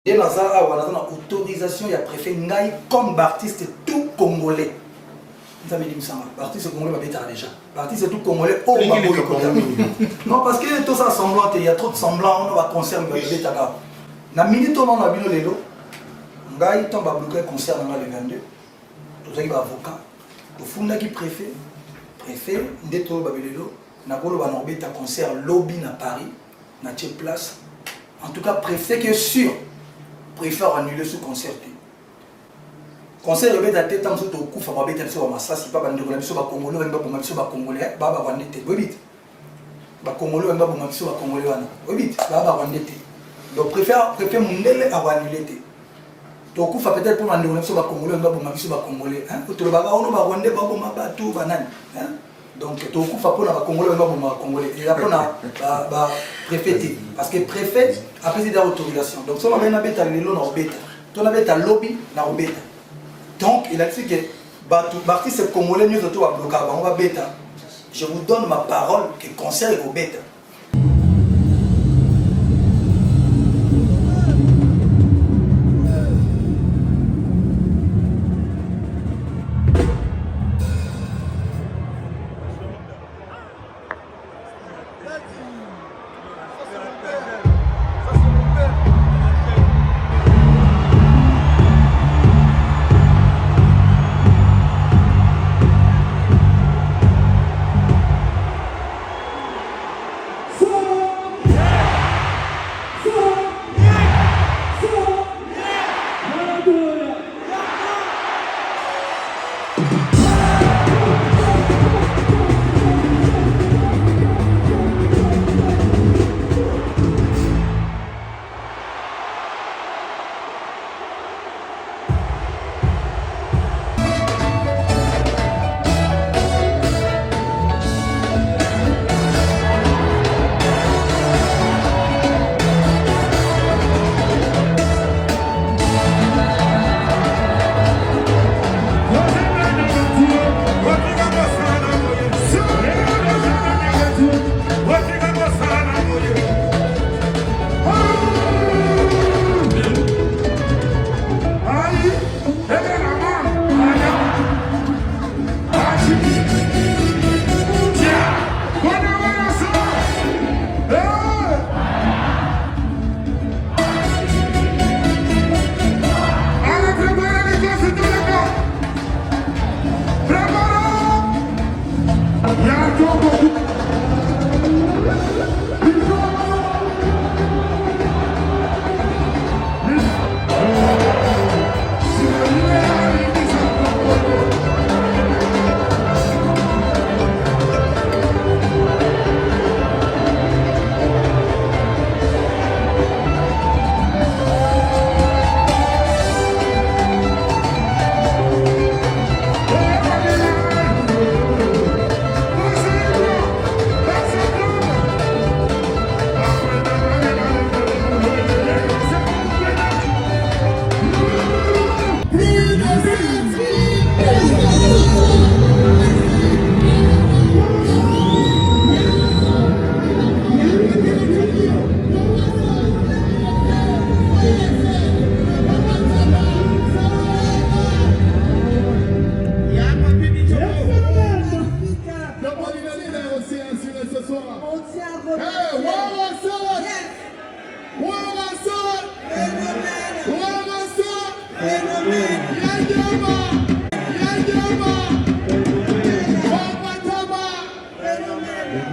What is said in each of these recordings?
Et dans ça, on a une autorisation, il y a préfet Ngaï comme artiste tout congolais. L'artiste congolais va être déjà. L'artiste tout congolais au non, parce que tout ça semblant, il y a trop de semblants, on va concert le bébé Taka. Na minute on a vu le Ngaï tombe à bloquer le concert dans le 22. Tout ça il va avocat. Au fond qui préfet, Ndeto Babelelo, na bolo va norbé ta concert lobby na Paris, na tche place. En tout cas préfet qui est sûr. Préfère annuler ce concert. Concert le bête à tête, tant que tu coupes, tu vas bête sur ma sasse, pas bandé, on a mis sur ma congolais, on va bomber sur ma congolais, baba va nette, oui vite. Ma congolais, on va bomber sur ma congolais, oui vite, baba va nette. Donc préfère mon délai à annuler. Tu coupes peut-être pour m'enlever sur ma congolais, on va bomber sur ma congolais. Tu le bagas, on va rendre, on va bomber tout, banane. Donc tu coupes pour la congolais, on va bomber congolais. Et après on a préfet, parce que préfet après c'est d'autorisation. Donc si on a un bête à l'élo, on a bête. Si on a bête à lobby, on a bête. Donc il a dit que l'artiste congolais nous autour à bloquer, on va bête. Je vous donne ma parole que concert est au bête.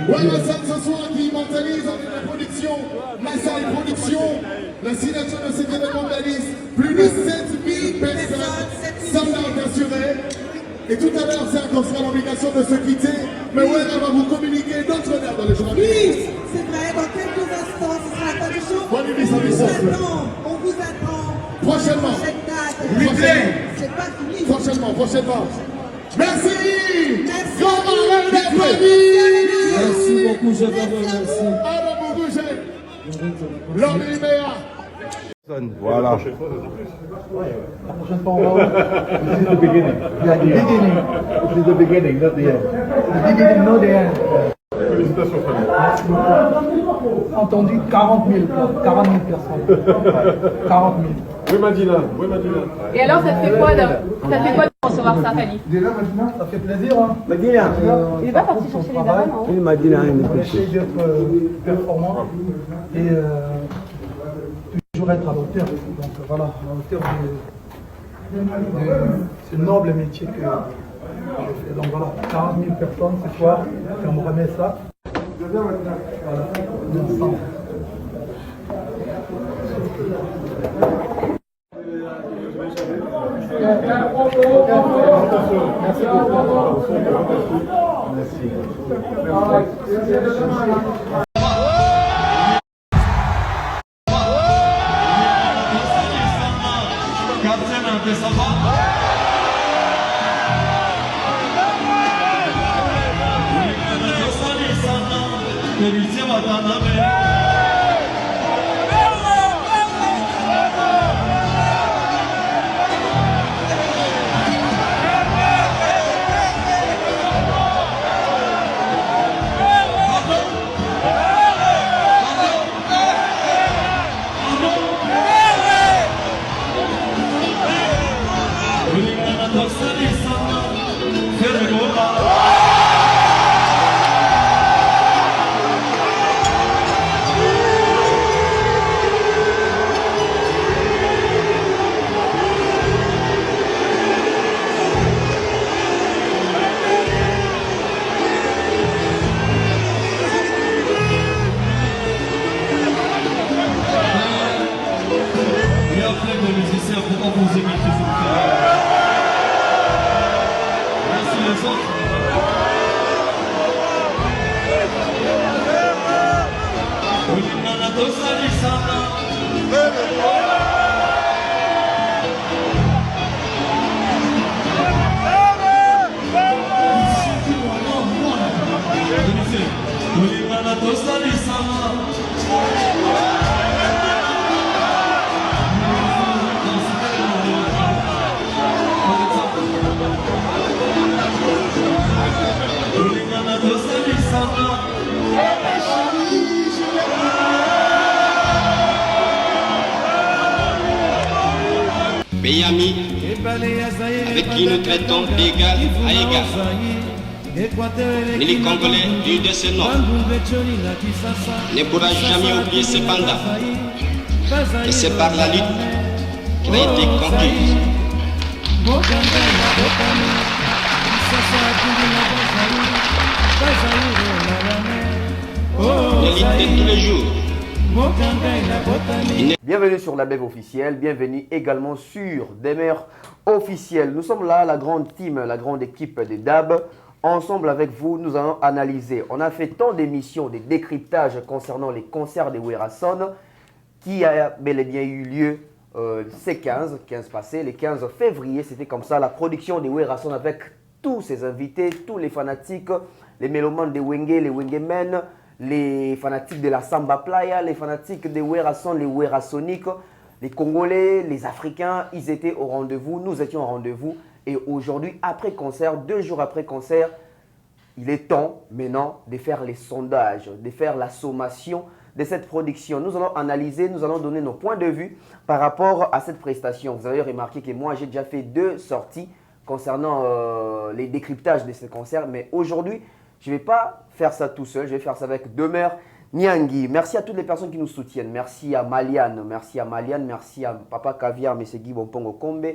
Voilà ça ce soir qui immortalise la production, la salle production, la signature de cet événement réalise plus de 7000 personnes, sold-out assuré. Et tout à l'heure, certes, on sera l'obligation de se quitter, mais ouais, on va vous communiquer d'autres honneurs dans les jours à venir. Oui, c'est vrai, dans quelques instants, ce sera la fin du show. Bonne émission, on vous attend. Prochainement. C'est pas fini. Prochainement. Merci. Merci. Merci beaucoup, je vous remercie. Alors, vous bougez. L'homme est Voilà. La prochaine fois, on va. This is the beginning. Yeah, the beginning. This is the beginning, not the end. The beginning, not the end. Félicitations, Fabien. Entendu 40 000 personnes. 40 000. Oui, Madina. Oui, Madina. Et alors, ça te fait quoi de recevoir ça, Fali? Ça fait plaisir. Hein. Madina. Il est pas parti chercher les armes, non? Oui, Madina. On essaie d'être performant et toujours être à l'auteur. Donc voilà, à l'auteur de ce noble métier que je fais. Donc voilà, 40 000 personnes ce soir, et on me remet ça. Voilà, ensemble. Pays amis, avec qui nous traitons d'égal à égal. Mais les Congolais du de ce nom ne pourra jamais oublier cependant que c'est par la lutte qu'il a été conquis. La lutte de tous les jours. Bienvenue sur la BEV officielle, bienvenue également sur Demer officiel. Nous sommes là, la grande team, la grande équipe des DAB. Ensemble avec vous, nous allons analyser. On a fait tant d'émissions, des décryptages concernant les concerts des Werason qui a bel et bien eu lieu ces 15 passés, les 15 février. C'était comme ça, la production des Werason avec tous ses invités, tous les fanatiques, les mélomanes des Wenge, les Wengemen, les fanatiques de la Samba Playa, les fanatiques des Werason, les Werasoniques, les Congolais, les Africains, ils étaient au rendez-vous, nous étions au rendez-vous. Et aujourd'hui, après concert, 2 jours après concert, il est temps maintenant de faire les sondages, de faire la sommation de cette production. Nous allons analyser, nous allons donner nos points de vue par rapport à cette prestation. Vous avez remarqué que moi, j'ai déjà fait 2 sorties concernant les décryptages de ce concert. Mais aujourd'hui, je ne vais pas faire ça tout seul, je vais faire ça avec Demer Niangi. Merci à toutes les personnes qui nous soutiennent. Merci à Maliane, merci à Papa Caviar, M. Guy Bompongo Kombe.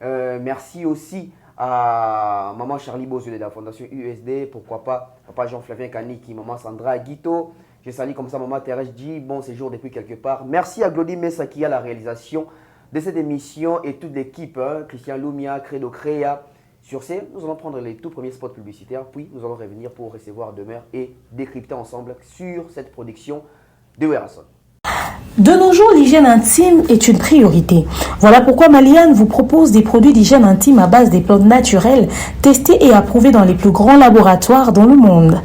Merci aussi à Maman Charlie Bozio de la Fondation USD, pourquoi pas Papa Jean-Flavien Kaniki, Maman Sandra Guito. Je salue comme ça Maman Thérèse G, bon séjour depuis quelque part. Merci à Glody Messa qui a la réalisation de cette émission et toute l'équipe, Christian Lumia, Credo Crea. Sur ce, nous allons prendre les tout premiers spots publicitaires, puis nous allons revenir pour recevoir Demer et décrypter ensemble sur cette production de Werason. De nos jours, l'hygiène intime est une priorité. Voilà pourquoi Maliane vous propose des produits d'hygiène intime à base des plantes naturelles testés et approuvés dans les plus grands laboratoires dans le monde.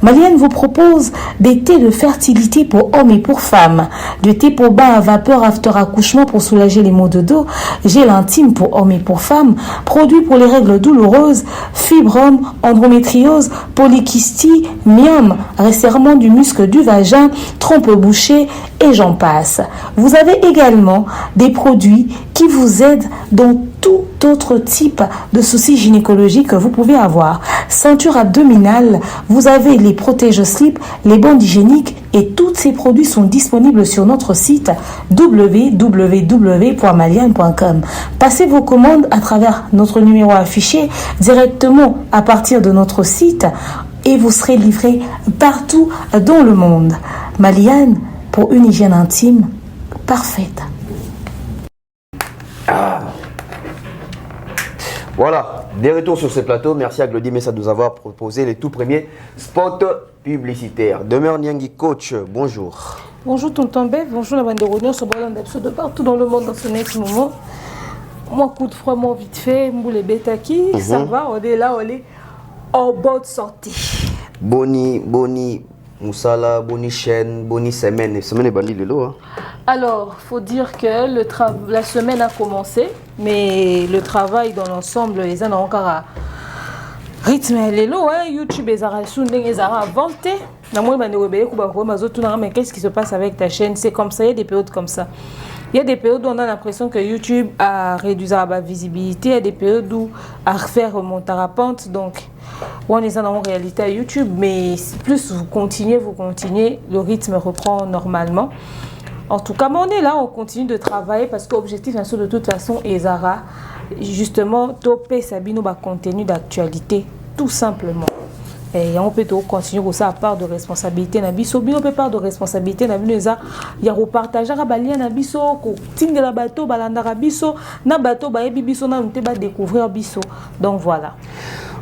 Malienne vous propose des thés de fertilité pour hommes et pour femmes, de thé pour bain à vapeur after accouchement pour soulager les maux de dos, gel intime pour hommes et pour femmes, produits pour les règles douloureuses, fibrome, endométriose, polykystie, myome, resserrement du muscle du vagin, trompe bouchée et j'en passe. Vous avez également des produits qui vous aident dans tout autre type de soucis gynécologiques que vous pouvez avoir. Ceinture abdominale, vous avez les protège-slip, les bandes hygiéniques et tous ces produits sont disponibles sur notre site www.maliane.com. Passez vos commandes à travers notre numéro affiché directement à partir de notre site et vous serez livré partout dans le monde. Maliane, pour une hygiène intime parfaite. Voilà, des retours sur ce plateau. Merci à Glody Messa de nous avoir proposé les tout premiers spots publicitaires. Demeure Nyangi Coach, bonjour. Bonjour Tonton Bev, bonjour la bande de Rognon, ce ballon de partout dans le monde dans ce next moment. Moi, coup de froid, moi vite fait, moule bétaki, ça va, on est là, on est en bonne santé. Boni, Moussala, boni chaîne, boni semaine est bandit de l'eau. Alors, faut dire que la semaine a commencé, mais le travail dans l'ensemble, les uns ont encore à rythme les lots, YouTube et Zara Sundeng et Zara inventé. Mais qu'est-ce qui se passe avec ta chaîne? C'est comme ça, il y a des périodes comme ça. Il y a des périodes où on a l'impression que YouTube a réduit sa visibilité, il y a des périodes où a refait remonter à la pente. Donc, on est en réalité à YouTube, mais plus vous continuez, le rythme reprend normalement. En tout cas, on est là, on continue de travailler parce que l'objectif, de toute façon, est Zara, justement, topper Sabino contenu d'actualité, tout simplement. Et on peut continuer aussi à part de responsabilité na biso bino pe part de responsabilité na bino eza ya repartager ba lien na biso ko tingela bato balanda biso na bato ba yebi biso na nte ba découvrir biso. Donc voilà.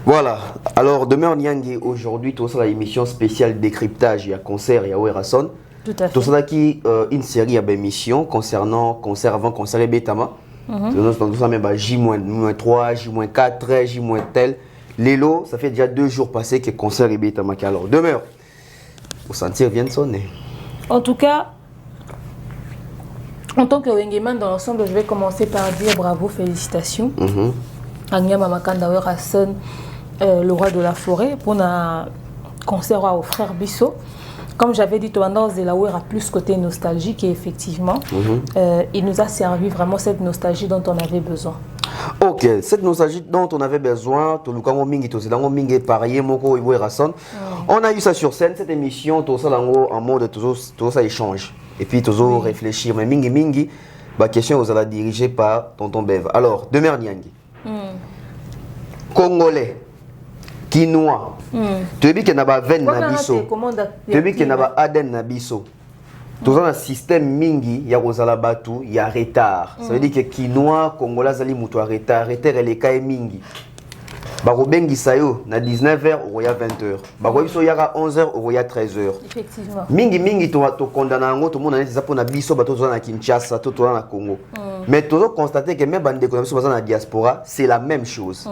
Voilà. Alors demain Nyangi aujourd'hui tout ça l'émission spéciale décryptage, il y a concert, il y a Werason. Tout à fait. Tout ça qui une série d'émissions concernant concert avant concert et Betama. Tout ça même J-3, J-4, J- tel. Lélo, ça fait déjà 2 jours passés que le concert est bien à alors demeure. Vous sentir vient de sonner. En tout cas, en tant que Wengeman dans l'ensemble, je vais commencer par dire bravo, félicitations. Agnama Makanda Werason, le roi de la forêt, pour un concert au frère Bisso. Comme j'avais dit, Tendance de la a plus côté nostalgique et effectivement, il nous a servi vraiment cette nostalgie dont on avait besoin. Ok, cette nostalgie dont on avait besoin, on a eu ça sur scène, cette émission, tout ça en mode tout ça échange. Et puis tout réfléchir. Mais mingi, la question vous allez dirigée par Tonton Bev. Alors, Demeure Nyangi. Congolais, Quinois, tu as vu qu'il y a un veine na biso, tu as vu qu'il y a un aden na biso. Tout un système mingi, il y a Rosala Batu, il y a retard. Ça veut dire que Quinois, Congolais, Zali Moutou a retard, et les cas mingi. Barobengi Sayo, na 19h, ou il y a 20h. Barobiso Yara 11h, ou il y a 13h. Effectivement. Mingi, tu condamnes tout le monde, tu as dit que tu as Kinshasa, tu as Congo. Mais tu as constaté que même les économies dans la diaspora, c'est la même chose.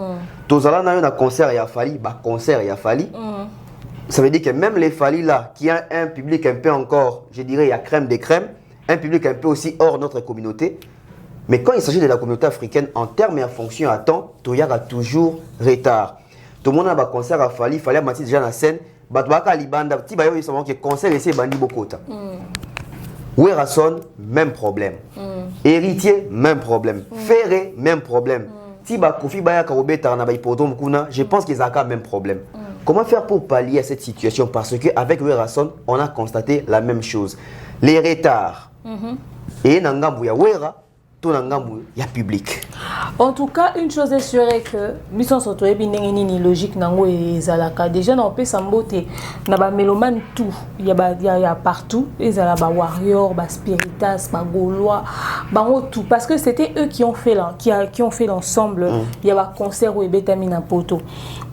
Tu as un concert, il y a fallu, concert, il y a fallu. Ça veut dire que même les Fali là, qui a un public un peu encore, je dirais, il y a crème des crèmes, un public un peu aussi hors notre communauté. Mais quand il s'agit de la communauté africaine, en termes et en fonction à temps, il y a toujours retard. Tout le monde a un concert à Fali, il fallait mettre déjà dans la scène. Batouaka Libanda, petit bayo, ils savent que concert ici, bandi bokota. Werason, même problème. Héritier, même problème. Ferré, même problème. Tiba Kofi Baya Karobe Tarnaba Hippodrame Kuna, je pense qu'ils ont le même problème. Comment faire pour pallier à cette situation? Parce qu'avec Werason, on a constaté la même chose. Les retards. Et Nangambu ya Wera, tout Nangambu ya public. En tout cas, une chose est sûre que mission surtout ni logique nango et zalaka. Déjà on peut s'emboter. Na ba mélomane tout. Il y a partout. Les zalaba warrior, ba spiritas, ba gaulois, ba tout. Parce que c'était eux qui ont fait l'ensemble. Il y a un concert où Betamina Poto.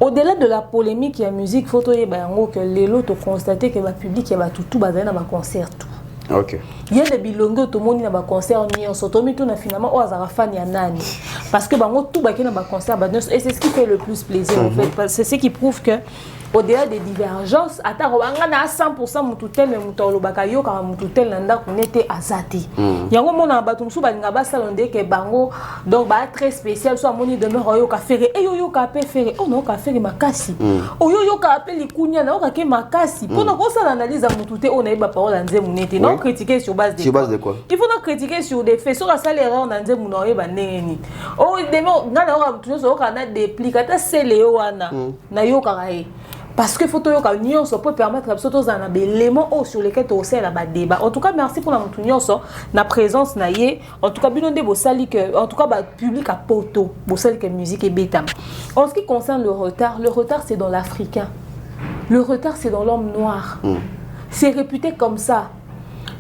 Au-delà de la polémique, il y a musique, photo et que les lots ont constaté que le public il y a tout bazar dans un concert tout. Ok. Il y a des bilongo tout le monde dans un concert ni on s'automise tout finalement au hasard fan ya nani parce que bango tout baké dans un concert et c'est ce qui fait le plus plaisir en fait, c'est ce qui prouve que au-delà des divergences ata ngana 100% mututel mais mutolo bakayo ka mututel nanda kunete azati yango mona batu musu balinga basalonde ke bango donc ba très spécial so amoni de royo ka fere e yo ka pe fere oh non ka fere makasi yo ka pe likunya na ka ke makasi pour ko ça l'analyse à mututel on a ba parole nze munete non critiquer sur base de quoi il faut non critiquer sur des faits sur la salle erreur nze munoye ba neni oh demo ngana ka mututel so ka na duplicata seleo wana na yo ka parce que faut que l'union peut permettre à des éléments sur lesquels tu as la débat. En tout cas, merci pour la union, la présence naïe. En tout cas, bien de bosali que, en tout cas, public à poto, bosali que musique et bêta. En ce qui concerne le retard c'est dans l'africain. Le retard c'est dans l'homme noir. C'est réputé comme ça.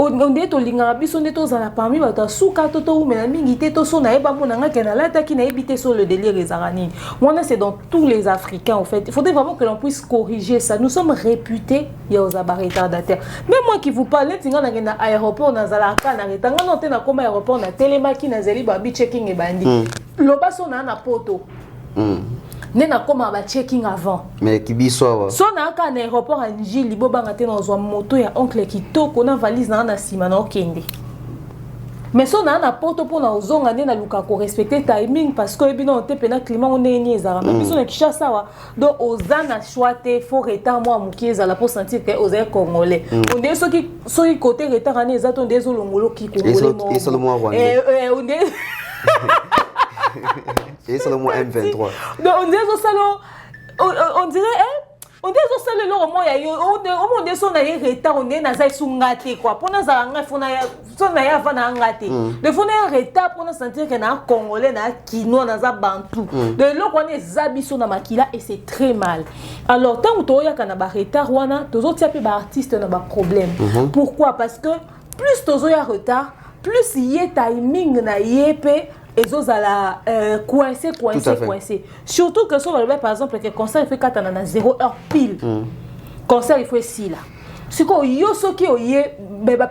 On dit to linga biso neto zana parmi bata suka toto mais na mingi te to so na eba mona ngake na lata ki na ebité sur le délire ezarani. Moi c'est dans tous les Africains en fait. Il faudrait vraiment que l'on puisse corriger ça. Nous sommes réputés ya aux retardataires. Même moi qui vous parle tinga na aéroport na zalaka na retanga non te na comme aéroport na telemaki na zeli ba bi checking e bandi. Loba so na poto. Nena koma ba checking avant mais kibiso so na ka na aéroport à Njili bobanga te na zo moto ya oncle kitoko na valise na sima na okende mais so na poto pour na ozonga nena luka ko respecter timing parce que bino te pena climat on est ni ezara mais biso na Kinshasa wa donc ozana choite faut retard moi mukieza la pour sentir que oza congolais on est so qui côté retard ani ezato ndezo longolo ki congolais et seulement rwandais on est et c'est le mot M23. Donc on dirait au salon, on dirait on dirait au salon là au moins il y a on dit son aïe retard on est nazai sungate quoi pour nous anga fona son aïe avant ngate le fona retard pour nous sentir que na congolais na kino naza bantu de l'eau qu'on est zabiso na makila et c'est très mal. Alors tant que ya kana ba retard wana tozo tia pe ba artiste na ba problème. Pourquoi? Parce que plus tozo ya retard plus yé timing na yépé et ils allaient coincé. Surtout que sur le par exemple, que le concert il fait 4 ans à 0 heure pile. Concert il faut 6 là. C'est quoi yo so qui oyé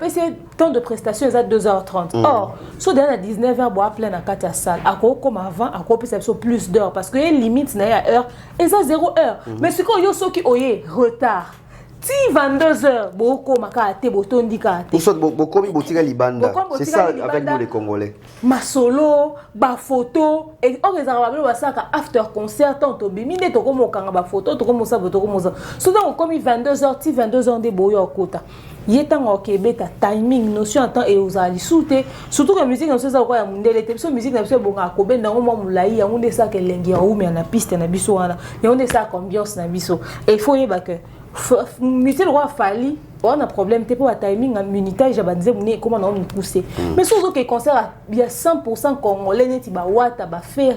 c'est temps de prestation à 2h30. Or, so derrière à 19h boire plein à 4 salle. À quoi comme avant, à quoi peut plus d'heures parce que les limites na à heure et ça 0 heure. Mais c'est quoi yo so qui oyé retard. Si 22h, beaucoup maka te botondi ka te. Beaucoup botika libanda. C'est ça avec nous les Congolais. Ma solo, ba photo et on les arabes ba saka after concert tanto biminde to komo kanga ba photo to komo sa to komo ça. Souvent comme 22h, ti 22h de boyo okota. Yetanga okebeta timing notion en temps et aux ali souté surtout que musique na ça quoi ya mundele te so musique na so bonga ko benda ngo mulai ya ngunde sa ke lengi ya umi na piste na biso wana. Ya ngunde sa ambiance na biso. Et il faut yeba que Monsieur le roi Fali, on a un problème, t'es pour un timing, un minutage, comment on nous pousser. Mais surtout que le concert, il y a 100% congolais, il y a wata, ba faire,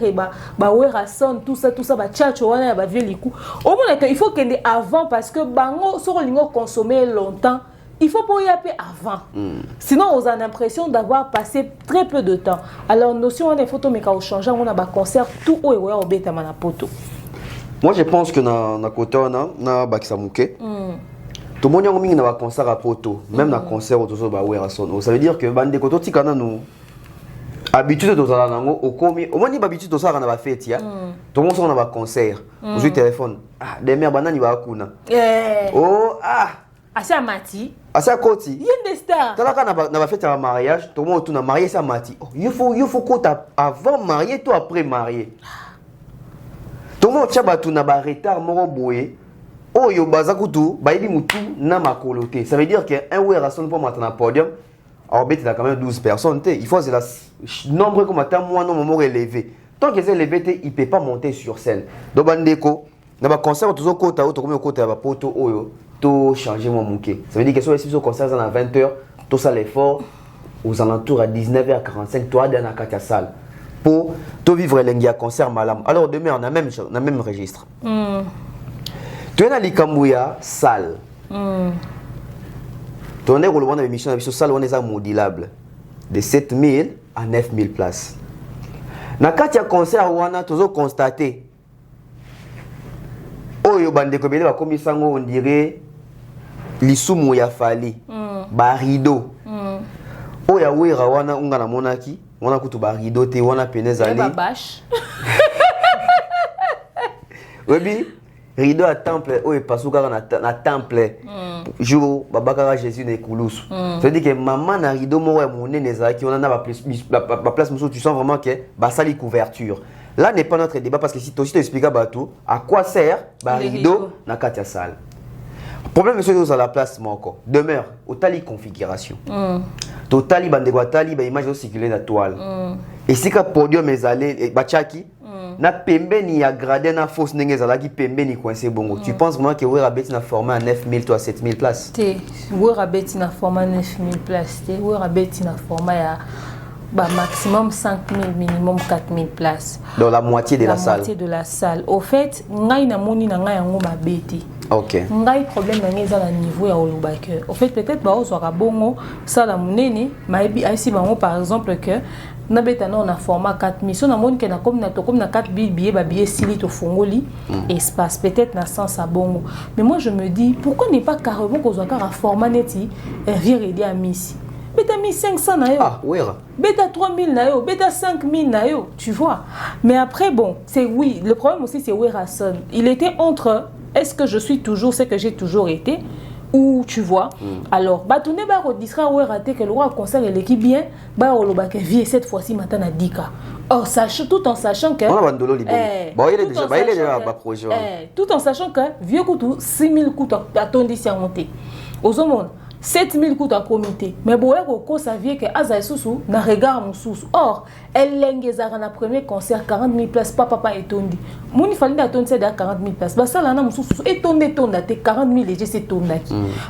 ba wera son, tout ça, ba tchatcho, ba vieux likou. Au moins, il faut qu'il y ait avant parce que bango, sur le consommer longtemps. Il faut pas y aller avant. Sinon, on a l'impression d'avoir passé très peu de temps. Alors, notion, on a des photos, mais quand on change, on a un concert, tout haut et on bête à la poto. Moi, je pense que na côté na bakisa muke. Tout le monde a mis un concert à poto, même na concert autour ba wera son. Ça veut dire que bande koto tikana nous habitude de ça nango au komi au moins ni habitude de ça na ba fête ya. Tout le monde on a ba concert. Aujourd'hui téléphone. Ah, des mères banani ba kuna. Oh ah. Asa mati. Asa koti. Yende star. Talaka na ba fête à mariage, tout le monde tourne marié ça mati. Oh, il faut kota avant marié toi après marié. Tout le monde tchabatu na ba retard moro boye. Oh yo bazakutu baibi mutu na makolote. Ça veut dire que un ouer rason pour monter na podium. Alors bête il a quand même 12 personnes. Il faut c'est la nombre comme attend moi non moment élevé. Tant que c'est élevé, il peut pas monter sur scène. Donc bandeko na ba concert toujours kota auto comme kota ba poto oyo to changer mon mouké. Ça veut dire que si ce concert à 20h, tout ça l'effort aux alentours à 19h45 toi dans la carte salle. Pour te vivre l'engia concert malam. Alors demain on a même registre. Tu es dans l'Ikambouya salle. Tu es dans l'émission de salle on est à modulable de 7000 à 9000 places. Dans le concert on a toujours constaté. Oh yo bande ko bele ba komi sango on dirait lisumu ya fali. Ba rideau. Oh ya wera wana unga na monaki. On a kutu ba rideau te wana penez ali. Ba bâche. Webi rideau à temple oyo epasuka na temple jour babakaka Jésus na ekulusu. Ça veut dire que maman na rideau moko ya monene ezalaki on a ba place mosusu tu sens vraiment que basali couverture. Là n'est pas notre débat parce que si tu expliques à bateau à quoi sert ba rideau na kati ya salle. Problème monsieur nous à la place moko demeure au tali configuration. Totali bande kwa tali ba image circuler na toile. Et si ka podium ezalé bachaki na pembeni ya gradin na fausse ndenge ezalaki pembeni coincé bongo. Tu penses vraiment que Wera Beti na format à 9000 toi 7000 places? Té Wera Beti na format 9000 places. Té Wera Beti na format ya bah, maximum 5000, minimum 4000 places. Dans la moitié de la salle. La moitié de la salle. Au fait, ngai na moni na ngai yango ba beti. OK. Ngai problème na ngai za na niveau ya olubake. Au fait, peut-être ba ozwaka bongo sala munene, maibi aisi bango par exemple que na beta na on a format 4000. So na moni que na comme na 4 billets ba billet sili to fongoli espace peut-être na sens à bongo. Mais moi je me dis pourquoi n'est pas carrément kozwaka un format neti vient aider à Miss. Beta 1500 na yo. Ah, oui. Beta 3000 na yo, beta 5000 na yo, tu vois. Mais après bon, c'est oui, le problème aussi c'est Werason. Il était entre est-ce que je suis toujours ce que j'ai toujours été ou tu vois. Alors, bah tu n'es pas redistra Werate que le roi concert et l'équipe bien, bah on l'a vie cette fois-ci maintenant à 10K. Or tout en sachant que tout en sachant que vieux couteau 6000 coups à ton monté. Aux hommes 7000 coups à comité. Mais bon, elle savait que Azaï Soussou n'a regard mon sous. Or, elle l'engagera dans le premier concert 40 000 places. Papa étonné. Mon il fallait attendre c'est à 40 000 places. Bah ça là, mon sous étonné 40 000 et c'est tourné.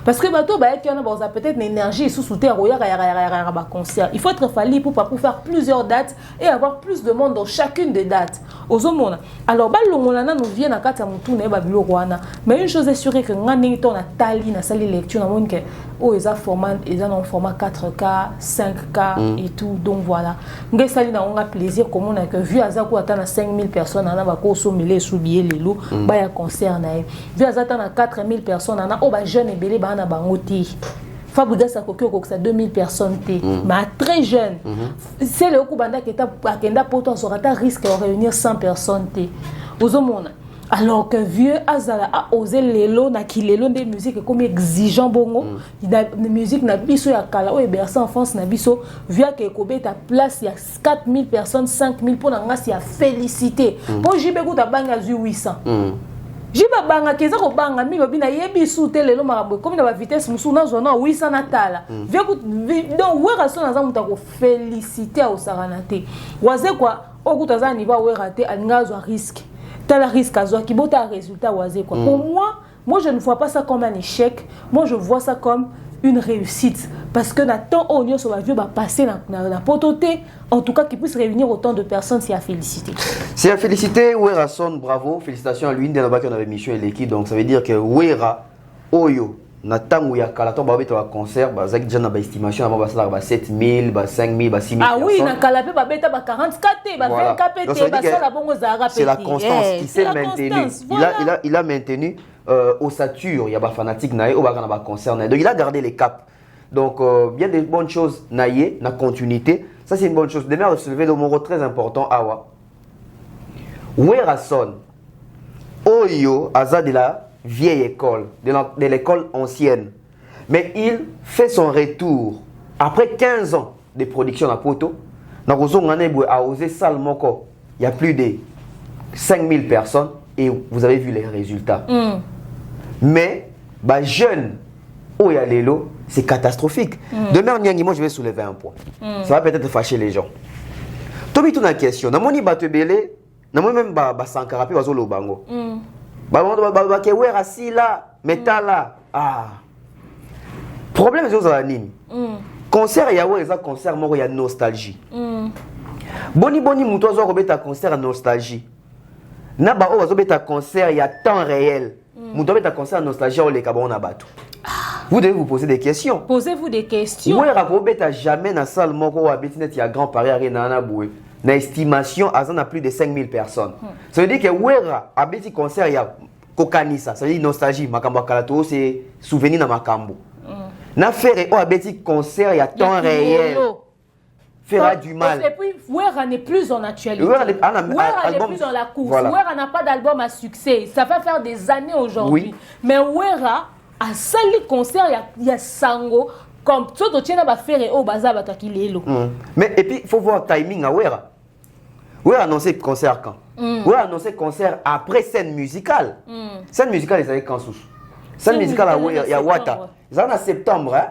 Parce que bateau bah il y a peut-être une énergie sous terre concert. Il faut être fallu pour faire plusieurs dates et avoir plus de monde dans chacune des dates. Aux hommes. Alors bah le monana nous vient à quatre moutoune et babilo rwana. Mais une chose est sûre que ngani ton a tali na salle lecture na mon que oh ils ont un format 4K, 5K et tout. Donc voilà. Ngai sali na on a plaisir comme on a que vu azako atana 5000 personnes na ba ko so mele soubier lelo ba ya concert na e. Vu azatana 4000 personnes na oh ba jeune ebele ba na bango te. Fabriga sa kokyo koksa 2000 personnes te. Mais très jeune. C'est le kubanda qui ta akenda poto so rata risque de réunir 100 personnes te. Ozomona. Alors que vieux Azala a osé lelo na kilelo des musiques comme exigeant bongo la musique na biso ya kala o bercé en France na biso vieux que kobe ta place il y a 4000 personnes 5000 pour na ngasi ya féliciter bon jibe ko ta banga 800 jiba banga keza ko banga mi lobi na yebi soute lelo marabo comme na ba vitesse musu na zona 800 na tala vieux ko donc Werason na za muta ko féliciter au saranate waze kwa okutaza ni ba werate alingazo risque la risque à qui bota résultat oisé quoi. Pour moi je ne vois pas ça comme un échec, moi je vois ça comme une réussite parce que Nathan Onyo sur la vie va passer la pototé en tout cas qu'il puisse réunir autant de personnes, c'est à féliciter. C'est à féliciter Werason, bravo, félicitations à lui de la on avait mission et l'équipe donc ça veut dire que Wera Oyo na tangu ya kalato ba beta concert ba zaki déjà na ba estimation avant ba sala ba 7000 ba 5000 ba 6000. Ah oui, na kalapé ba beta ba 44 ba 24 PT ba sala bongo za rapé. C'est la constance qui s'est maintenue. Il a maintenu ossature, il y a ba fanatique naé au ba na ba concert naé. Donc il a gardé les caps. Donc bien des bonnes choses naé na continuité. Ça c'est une bonne chose. Demain relever le mot très important awa. Werason Oyo azadila vieille école, de l'école ancienne. Mais il fait son retour après 15 ans de production à Poto. Dans a osé salle moko. Il y a plus de 5000 personnes et vous avez vu les résultats. Mais bah jeune oh ya lelo, c'est catastrophique. Demain moi je vais soulever un point. Ça va peut-être fâcher les gens. Tobi tout la question. Na moni batebele, na moi même ba sankarapi bazolo bango. Ke Wera si là metala problème c'est ça nini concert ya Wera concert moko ya nostalgie boni muto zo ko beta concert nostalgie na ba o bazo beta concert ya temps réel muto beta concert nostalgie o le kabona bato vous devez vous poser des questions. Posez-vous des questions. Wera ko beta jamais na salle moko wa betinet ya Grand Paris Arena na boué. Na estimation, Azan a plus de 5000 personnes. Ça veut dire que Wera a petit concert, il y a Kokanisa, ça veut dire nostalgie, Makambo Kalato, c'est souvenir dans Makambo. Na faire a petit concert, il y a temps réel. fera du mal. Et puis, Wera n'est plus en actualité. Wera n'est plus dans la course. Voilà. Wera n'a pas d'album à succès. Ça va faire des années aujourd'hui. Oui. Mais Wera, à sali concert, il y a Sango. Comme tout le monde va faire au bazar, va t'acquiller. Mais et puis, il faut voir le timing à Wera. Wera a annoncé le concert quand Wera a annoncé le concert après scène musicale. Scène musicale, ils avaient quand sous scène musicale, il y a Wata. Ils en ont en septembre. Hein?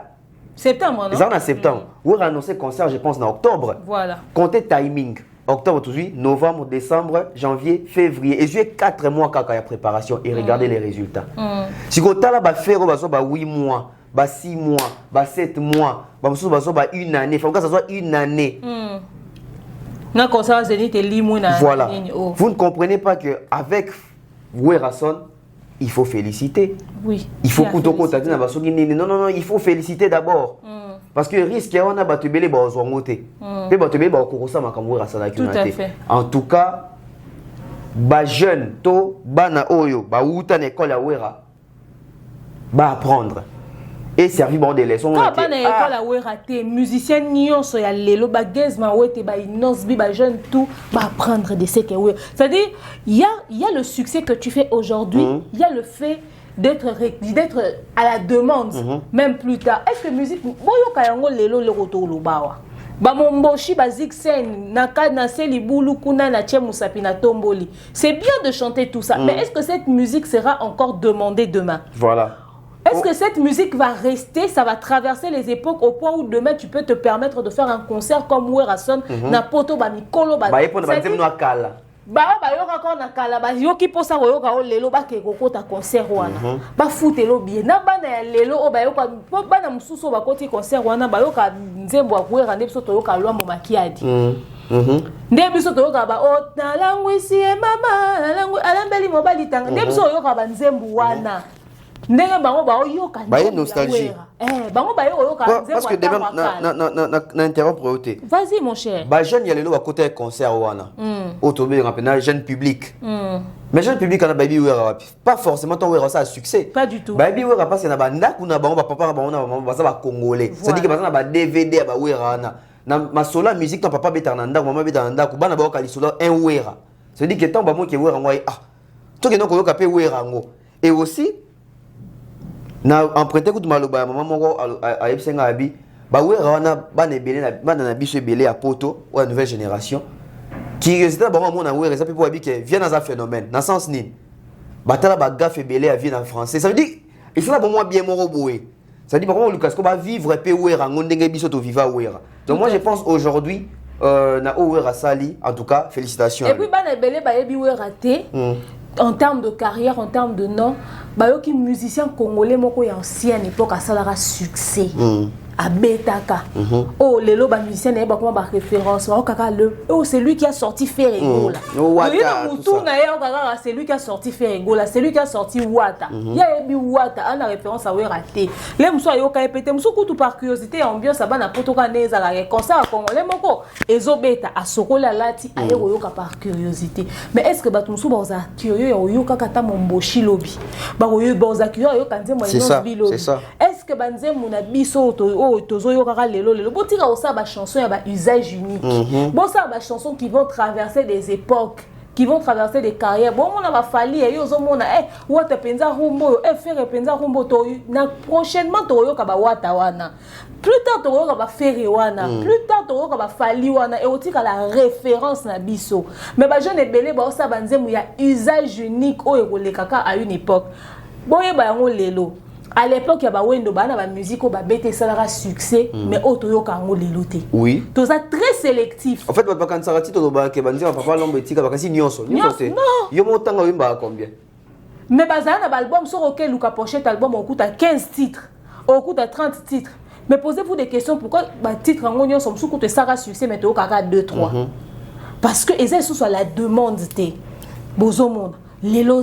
Septembre, non? Ils en ont en septembre. Wera a annoncé le concert, je pense, en octobre. Voilà. Comptez timing. Octobre, aujourd'hui, novembre, décembre, janvier, février. Et juillet, 4 mois quand il y a préparation. Et regardez les résultats. Si vous avez fait 8 mois, 6 mois, 7 mois, 1 année, il faut que ça soit 1 année. Voilà. Vous ne comprenez pas qu'avec Werason, il faut féliciter. Oui. Il faut non, il faut féliciter d'abord. Parce que le risque, on a battu les en tout cas, les jeunes, les oyo, les école à Wera, va apprendre. Et servir des leçons. Quand on est école musicien, nyonso ya lelo ba gezma wete ba inosbi ba jeune tout va apprendre de ce que oui. C'est-à-dire il y a le succès que tu fais aujourd'hui, il y a le fait d'être à la demande même plus tard. Est-ce que musique boyo kayango lelo le retour lo bawa. Ba momboshi bazik sen naka na seli bulu kuna na che musapi na tomboli. C'est bien de chanter tout ça, mais est-ce que cette musique sera encore demandée demain? Voilà. Est-ce que cette musique va rester, ça va traverser les époques au point où demain tu peux te permettre de faire un concert comme Werason, na poto ba mikolo ba. Ba yepo na banzem no akala. Ba yoka ko na kala ba yoki posa ko yoka o lelo ba ke kokota concert wana. Ba futelo bien. Na bana ya lelo o ba yoka bana mususu ba koti concert wana ba yoka nzembo wa Wera ne biso to yoka lwambo makiadi. Nde biso to yoka ba o na langwisi e mama na langu alambeli mobali tanga. Nde biso yoka ba nzembo wana. Ndenge bango ba yoka nostalgie. Bango ba yoka parce que demain na interrompre côté. Vas-y mon cher. Ba jeune ya lelo ba côté concert wana. Autobé rappena jeune public. Mais jeune public na baby Wera pas forcément ton Wera ça a succès. Pas du tout. Baby Wera parce na ba ndaku na bango ba papa na bango na maman ça ba congolais. Ça dit que na ba DVD ba Wera na ma sola musique ton papa beta na ndaku maman beta na ndaku bana ba ka lisolo un Wera. Ça dit que tant ba mo ke Wera ngoi to ke no ko yoka pe Wera ngo. Et aussi na emprunté coup de maloba maman moko a yebsenga abi ba Wera wana bana ebele na bana na biso ebele ya poto ou la nouvelle génération curiosité na bango mona Wera ça peut pour abi que vient dans un phénomène dans sens ni batala ba gaffe ebele à vient en français ça veut dire il faut la bon moi bien moro boé ça veut dire par contre Lucas ko ba vivre pe Wera ngondenge biso to viva Wera donc moi je pense aujourd'hui na Wera sali en tout cas félicitations et puis bana ebele ba yebi Wera té en termes de carrière, en termes de nom, bayoki musicien congolais moko ya ancienne époque a salara succès. À Betaka. Oh, lelo ba musicien na ba comment ba référence. Oh kaka c'est lui qui a sorti Ferrego là. C'est lui qui a sorti Ferrego là, c'est lui qui a sorti Wata. Ya ebi Wata ana référence à Wera té. Les muso yo ka epete muso kutu par curiosité ambiance bana potoka neza la concert congolais moko ezobeta asokola lati ayero yoka par curiosité. Mais est-ce que batu muso ba za curieux yo kaka ta momboshi lobi. Ba yo ba za curieux yo kanze mo no bilobi. Est-ce que banze muna biso tozo yo kaka lelo botika osa ba chanson ya ba usage unique. Bon ça ba chanson qui vont traverser des époques, qui vont traverser des carrières. Bon on va fali yo zo mona wata penza rumbo faire penza rumbo to na prochainement to yo ka ba wata wana. Plus tard to yo ka ba faire wana, plus tard to yo ka ba fali wana et otika la référence na biso. Mais ba jeune ebele ba osa banze mu ya usage unique o ekolekaka à une époque. Bon yeba yango lelo. À l'époque, il y avait la musique qui a salara succès, mais auto yo kango leloté. Oui. Tout ça très sélectif. En fait, quand ça ratite au bas, que banzi on papa l'ombre tika bakasi nyonso. Nyonso. Yo montanga wimba combien? Mais bazana album sur auquel Luka Pochette album on coûte à 15 titres, on coûte à 30 titres. Mais posez-vous des questions pourquoi ba titre en nyonso sous coûte salara succès mais to kaka 2 3. Parce que eza sous la demande té. Bozo monde. Lelo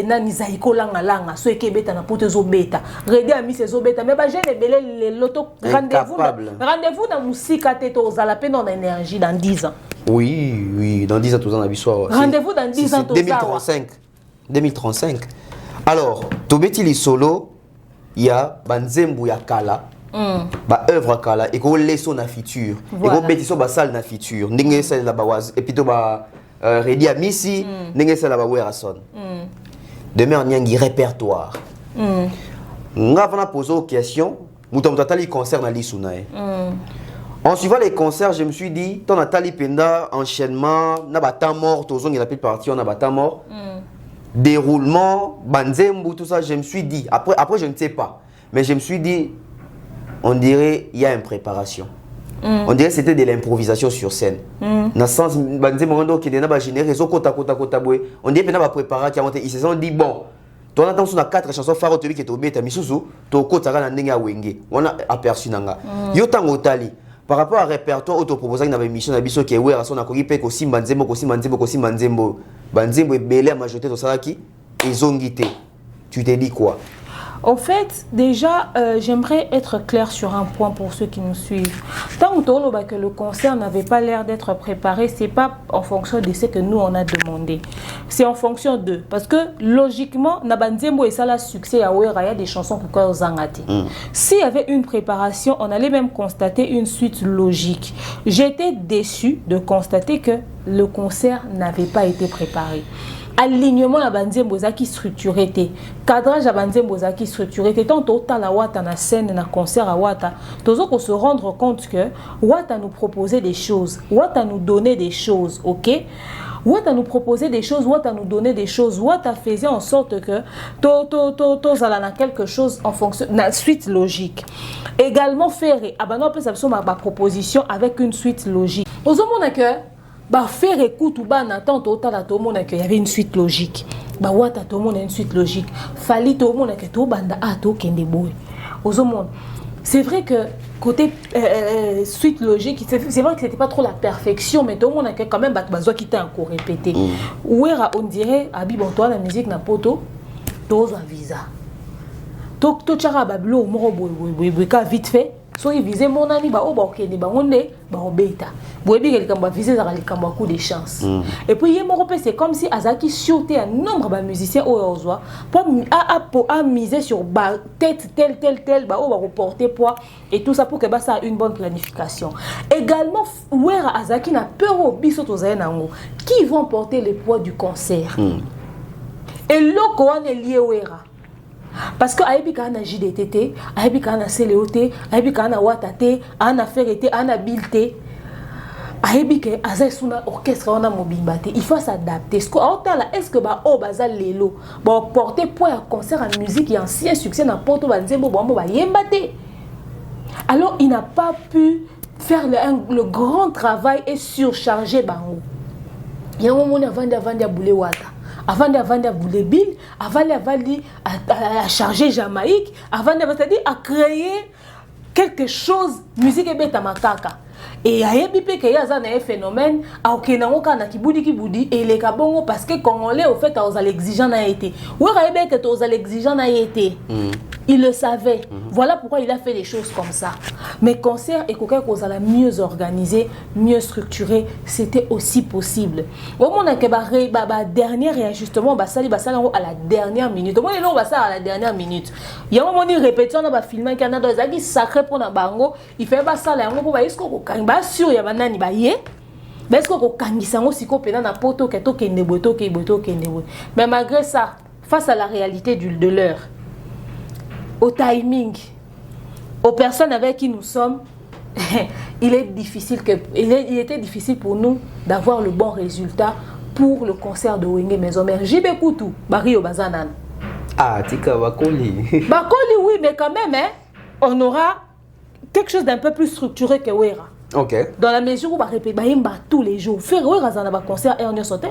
nani zaiko langa langa so ekebeta na poto zo beta rede ami se zo beta mais ba jeune belé lelo to rendez-vous na musika te to zala pe non énergie dans 10 ans. Oui, dans 10 ans tous en abissoir. Rendez-vous dans 10 ans 2035. Alors, tobeti li solo, il y a banzembu ya kala ba œuvre kala et ko leso na futur et ko betiso ba salle na futur ndenge sala la bawaz et plutôt ba Redi à Missy ndenge sala ba werason demain nyangi répertoire nga vana poser aux questions mutam tatali concert na lisuna en suivant les concerts je me suis dit ton natali penda enchaînement na ba temps mort tozongi la petite partie on a ba temps mort déroulement banzembu tout ça je me suis dit après je ne sais pas mais je me suis dit on dirait il y a une préparation. On dirait que c'était de l'improvisation sur scène. Dans le sens, on dirait que on dirait que préparer ils se sont dit bon, tu as sur 4 chansons phares qui étaient obéies à Misusu, tu as on a aperçu nanga. Yo tango tali par rapport à répertoire autoproposé dans l'émission d'Abisso qui est où à son accueilli pek aussi banzembo banzembo est belé à majorité de ça qui ils ont guité. Tu t'es dit quoi? En fait, déjà, j'aimerais être clair sur un point pour ceux qui nous suivent. Tant que le concert n'avait pas l'air d'être préparé, c'est pas en fonction de ce que nous on a demandé. C'est en fonction d'eux. Parce que logiquement, Nabanzembo et Sala succès à Ouera, il y a des chansons pour quoi aux Angati. S'il y avait une préparation, on allait même constater une suite logique. J'étais déçue de constater que le concert n'avait pas été préparé. Alignement à Banzembo qui structuré té cadrage à Banzembo qui structuré té tant total la Wata na scène na concert à Wata toujours qu'on se rendre compte que Wata nous proposait des choses, Wata nous donnait des choses, OK? Wata nous proposait des choses, Wata nous donnait des choses, Wata faisait en sorte que to zala quelque chose en fonction na suite logique. Également faire abano peut ça ma proposition avec une suite logique. Aux hommes que bah faire écoute ou bah n'attend total à tout le monde qu'il y avait une suite logique. Bah Wata tout le monde a une suite logique. Fallait tout le monde que tout banda a tout kende boy. Aux hommes, c'est vrai que côté suite logique, c'est vrai que c'était pas trop la perfection, mais tout le monde a quand même besoin qui t'a encore répété. Ou on dirait abi bon toi la musique na poto, tous un visa. Tout chara bablo moro boy ka vite fait. So il visait mon ami ba o ba okende ba onde ba obeta boyebi quelqu'un ba viser za likamba coup de chance et puis yé moko c'est comme si azaki sauté un nombre ba musiciens au ozwa pour a miser sur ba tête tel ba o ba reporter poids et tout ça pour que ba ça a une bonne planification. Également wera azaki na peur au biso tozaye nango qui vont porter le poids du concert et loko wan lié wera. Parce que Aïbi Kana JDTT, Aïbi Kana CLOT, Aïbi Kana Watate, Ana Ferrete, Ana Bilte, Aïbi Kana Azesuna orchestre, on a mobimbate. Il faut s'adapter. Est-ce que au bazal lelo, porter point à concert en musique et ancien succès dans Porto Banzembo, yembate. Alors il n'a pas pu faire le grand travail et surcharger Bango. Il y a un moment avant de bouler Wata. Avant de bouler Bill, avant de charger Jamaïque, avant c'est-à-dire à créer quelque chose, musique et bête à makaka. Et à yébipé qu'il y a un phénomène, à Okenango kana kibudi et les kabongo parce que Congolais au fait aux exigeants n'a été. Ou à que aux exigeants n'a été. Il le savait. Voilà pourquoi il a fait des choses comme ça. Mais concert et coca qu'on a mieux organisé, mieux structuré, c'était aussi possible. Au moment que dernier réajustement, basali à la dernière minute. Au moment où on à la dernière minute. Il y a un moment de répétition dans le film qui a des sacré pour na bango. Il fait ça là, on va esco sûr il y a banani ba yé. Mais est-ce qu'on kangisa aussi qu'on peut na poto que to kende boto ke boto kende. Mais malgré ça, face à la réalité de l'heure, au timing, aux personnes avec qui nous sommes, il était difficile pour nous d'avoir le bon résultat pour le concert de Wenge Maison Mère. JB Koutou, Mario Bazanan. Ah, Tika Bakoli. Bakoli, oui, mais quand même, hein, on aura quelque chose d'un peu plus structuré que Wera. Ok. Dans la mesure où on va répéter tous les jours. Faire Wera dans un concert et on y sauté.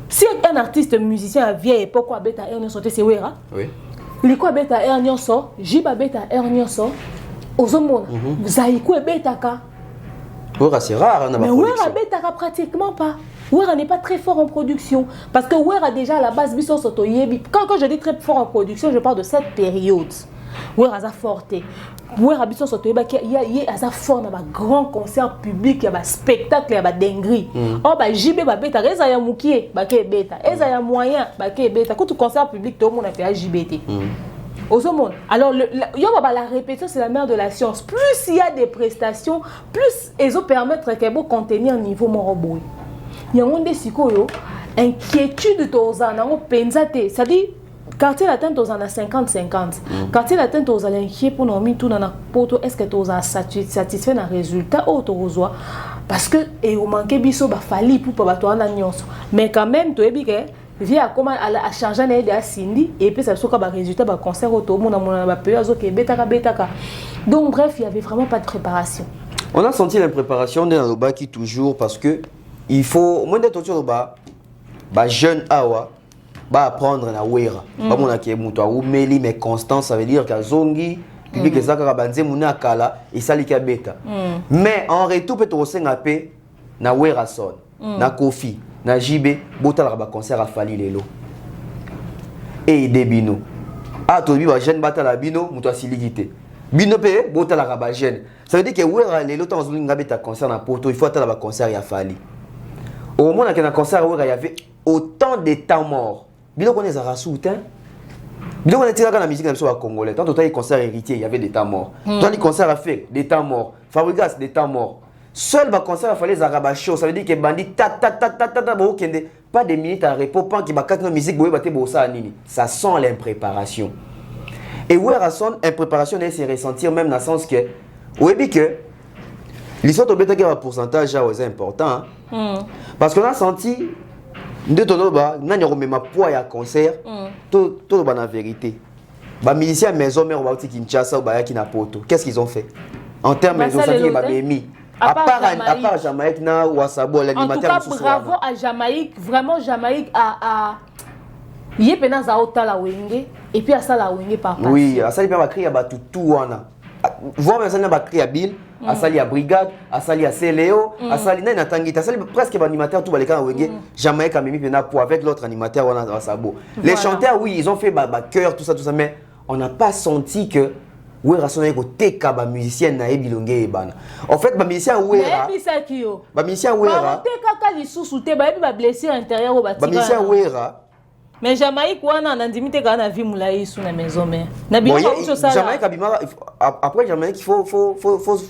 Si un artiste musicien à vieille époque, on bête à on y sauté, c'est Wera. Oui. Il quoi bête à on y sort, Jiba bête à on y sort. Aux hommes, Zaïkou et bête à ka. Wera c'est rare, mais Wera bête à pratiquement pas. Wera n'est pas très fort en production. Parce que Wera déjà à la base, quand je dis très fort en production, je parle de cette période. Wera a forte. Wera biso soto il y a fort dans un grand concert public, il y a un spectacle, il y a une dinguerie. Oh bah JB ba beta, eza ya mukie ba ke beta, eza ya moyen ba ke beta. Quand tu concert public tout le monde a fait JBT. Aux monde. Alors, la répétition, c'est la mère de la science. Plus il y a des prestations, plus ils ont permettre que vous contenir un niveau mon robot. Il y a un des psychos, inquiétude aux pensate. C'est-à-dire, quartier latin, tu as 50-50. Quartier latin, tu as l'inquiet pour nous mettre tout dans la poto. Est-ce que tu as satisfait d'un résultat ou tu as parce que et au manqué biso ba fali pour pas toi na nyonso. Mais quand même, tu es bien via comment à changer na de Cindy et puis ça soka ba résultat ba concert auto mon ba peu azoke betaka. Donc bref, il y avait vraiment pas de préparation. On a senti l'impréparation dans le bas qui toujours parce que il faut moins d'être autour bas jeune awa ba apprendre na wera ba mona ke muto ou meli mais constant ça veut dire que zongi public ezaka banze muna kala esalika beta mais en retour peut osenga pe na wera son na kofi na jibe botala ba concert a fali lelo et debino a to bi ba jeune batala bino muto asiligite bino pe botala ba jeune ça veut dire que wera lelo temps zolinga beta concert na poto il faut atala ba concert ya fali au moment que na concert wera il y avait autant de temps morts bino connaît Zarasoutin. Bien on était dans la musique de congolais. Tant que les concerts héritiers, il y avait des temps morts. Tant les concerts à faire, des temps morts. Fabrigas, des temps morts. Seul le concert a fallu les arabachos. Ça veut dire que bandit pas des minutes à repos, pas qui va la musique ça sent l'impréparation. Et où est son impréparation et se ressentir même dans le sens que oui que l'histoire de bêta qui a un pourcentage est important parce qu'on a senti de tonoba n'a pas poids à concert tout la vérité ba musiciens maison mère au Kinshasa ou ba qui na poto qu'est-ce qu'ils ont fait en termes de senti ba memi à part Jamaïque na Wasabo l'animateur en tout cas bravo à Jamaïque vraiment Jamaïque a yepena za otala wenge et puis à ça la wenge par passion oui à ça il va créer ba tout wana voir mais ça n'a pas créé à Bill à sali à brigade à sali à Céléo à sali na tangita sali presque animateur tout baleka wenge Jamaïque a mis pena pour avec l'autre animateur wana Wasabo les chanteurs oui ils ont fait ba cœur tout ça mais on n'a pas senti que Wera sonné côté kaba musicien na ebilonge ebana en fait ba musicien Wera ba musicien Wera kaka lisusu te ba ba blessure intérieure au bâtiment ba musicien Wera mais Jamaïque wana na ndimite ka na vie mulai sous na maison mère na bino ko ça Jamaïque abimara après Jamaïque il faut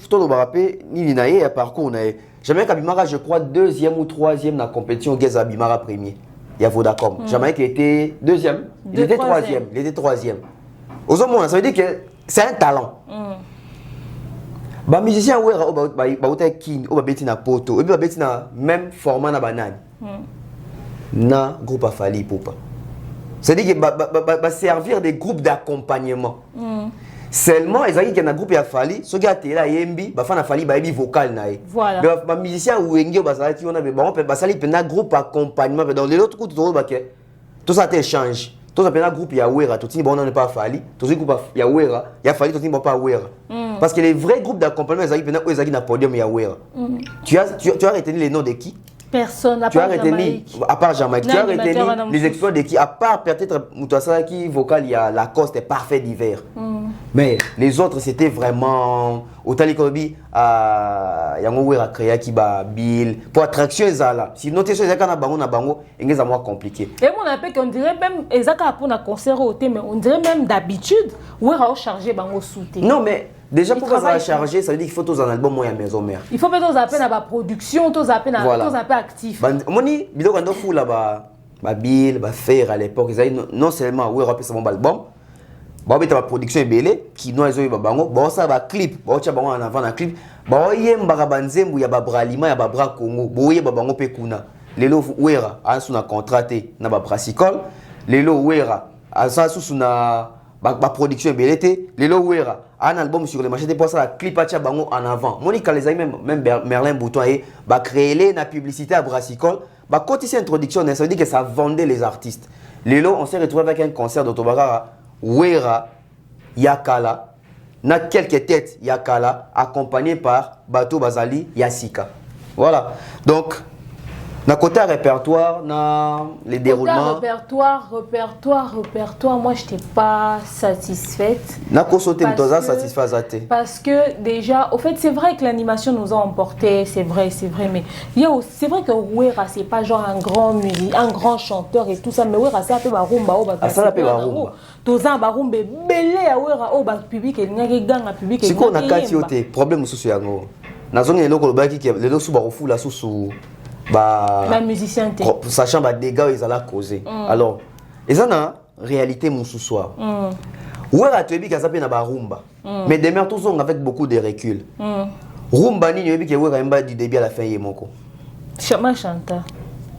tout le rappeler ni na ye parcours na Jamaïque abimara je crois deuxième ou troisième na compétition Geza abimara premier il y a Vodacom Jamaïque était deuxième il était troisième aux hommes ça veut dire que c'est un talent. Ba musicien Wera ba uta kin o ba beti na poto, o ba beti na même format na banane. Na groupe afali popa. C'est-à-dire que ba servir des groupes d'accompagnement. Seulement ils ont un groupe afali, so ga tela yembi, ba fa na fali ba yebi vocal na e. Voilà. Ba musicien wenge ba sala ki on a ba sali pena groupe accompagnement dans les autres coups ba ke tout ça t'échange. Tout ça un groupe ya Wera tout bon on n'est pas fali tout groupe ya Wera ya fali tout bon pas Wera parce que les vrais groupes d'accompagnement ils ont na podium ya Wera tu as retenu les noms de qui personne à part Jamaïque à part Jamaïque tu as retenu les exploits de qui à part peut-être Moutassa qui vocal il y a Lacoste est parfait d'hiver mais les autres c'était vraiment autant les Kobi à yango Wera créa qui ba Bill pour attraction ezala sinon tu sais ça na bango engeza moins compliqué et mon appel qu'on dirait même ezaka pour un concert au thème mais on dirait même d'habitude Wera au charger bango souté non mais déjà pour ça charger ça veut dire qu'il faut tous un album moi à maison mère il faut mettre aux appels à la production tous appels actifs moni biloko ndo fou là ba Bill ba faire à l'époque ils non seulement Wera peut son album ba beta ba production ebele qui no ezo ba bango ba ça ba clip ba tia bango en avant na clip ba yemba ba nzembu ya ba bralima ya ba bra Congo boye ba bango pe kuna lelo Wera asu na contraté na ba brassicole lelo Wera asu na ba production ebele te lelo Wera un album sur le marché des pour ça la clip a tia bango en avant Monica les amis même Merlin Bouton et ba créer la publicité à brassicole ba cotiser introduction ça veut dire que ça vendait les artistes lelo on s'est retrouvé avec un concert d'Otobagara Wera Yakala na quelques têtes Yakala accompagné par Bato Bazali Yassika. Voilà. Donc Na côté répertoire, na les déroulements. Répertoire, moi je n'étais pas satisfaite. Na ko sauté mtoza satisfaite. Parce que déjà, au fait, c'est vrai que l'animation nous a emporté, c'est vrai, mais c'est vrai que Wera c'est pas genre un grand musicien, un grand chanteur et tout ça, mais Wera c'est un peu barumba ou ba. Ça l'appelle barumba. Toza barumba belé à Wera au ba public et ngaki gang à public. C'est quoi na kati yote problème sous yango. Na zone eloko lobaki ki le sous ba refula sous bah musicien sachant bah dégâts ils allaient causer. Alors ils en a réalité mon sous-soir. Wera tebi kazape na barumba. Mais demain tous on avec beaucoup de recul. Rumba ni yebi ke Wera mba du début à la fin yemoko. Chama chanta.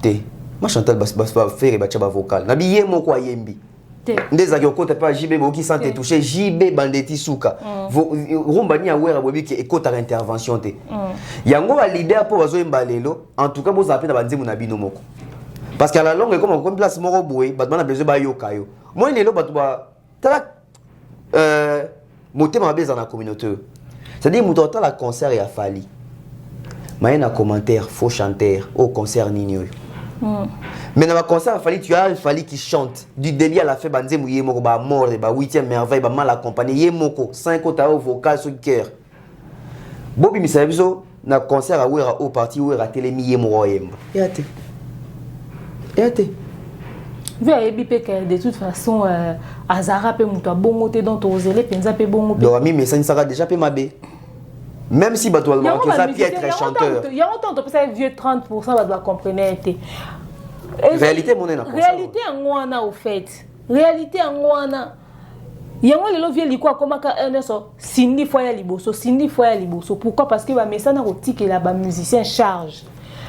Te. Ma chantal bas faire ba chaba vocal. Na bi yemoko ayembi. Ndeza ki okota pa JB boki santé touché JB bandeti souka. Rumba ni Wera bobi ki ekota intervention te. Yango ba leader po bazo embalelo en tout cas bo zapé na banzimu na bino moko. Parce qu'à la longue comme on place moko boy, ba bana besoin ba yoka yo. Moi lelo ba ba tala motema beza na communauté. C'est-à-dire muto la concert ya fali. Mais un commentaire faux chanteur au concert nini. Mais dans le concert, il y a Fali qui chante. Du début à la fin, il y a ba mort, ba 8e merveille, ba mal accompagné. Il y a 5 autres vocales sur le cœur. Bobi Misabiso, dans le concert, il y a au parti, il y a télé, il y a de toute façon, Azara peut monter bon côté dans ton zélé, penza peut bon côté. Donc, mais ça ne sera déjà pas mabé. Même si Batou Alma, que ça peut être chanteur. Il y a longtemps, tu sais, vieux 30%, doit comprendre. Réalité, mon est réalité en Wana, au fait. Réalité en Wana. Il y a un vieux liquide comme un Cindy Foya Liboso, Cindy Foya Liboso. Pourquoi? Parce que les messages que les musiciens chargent.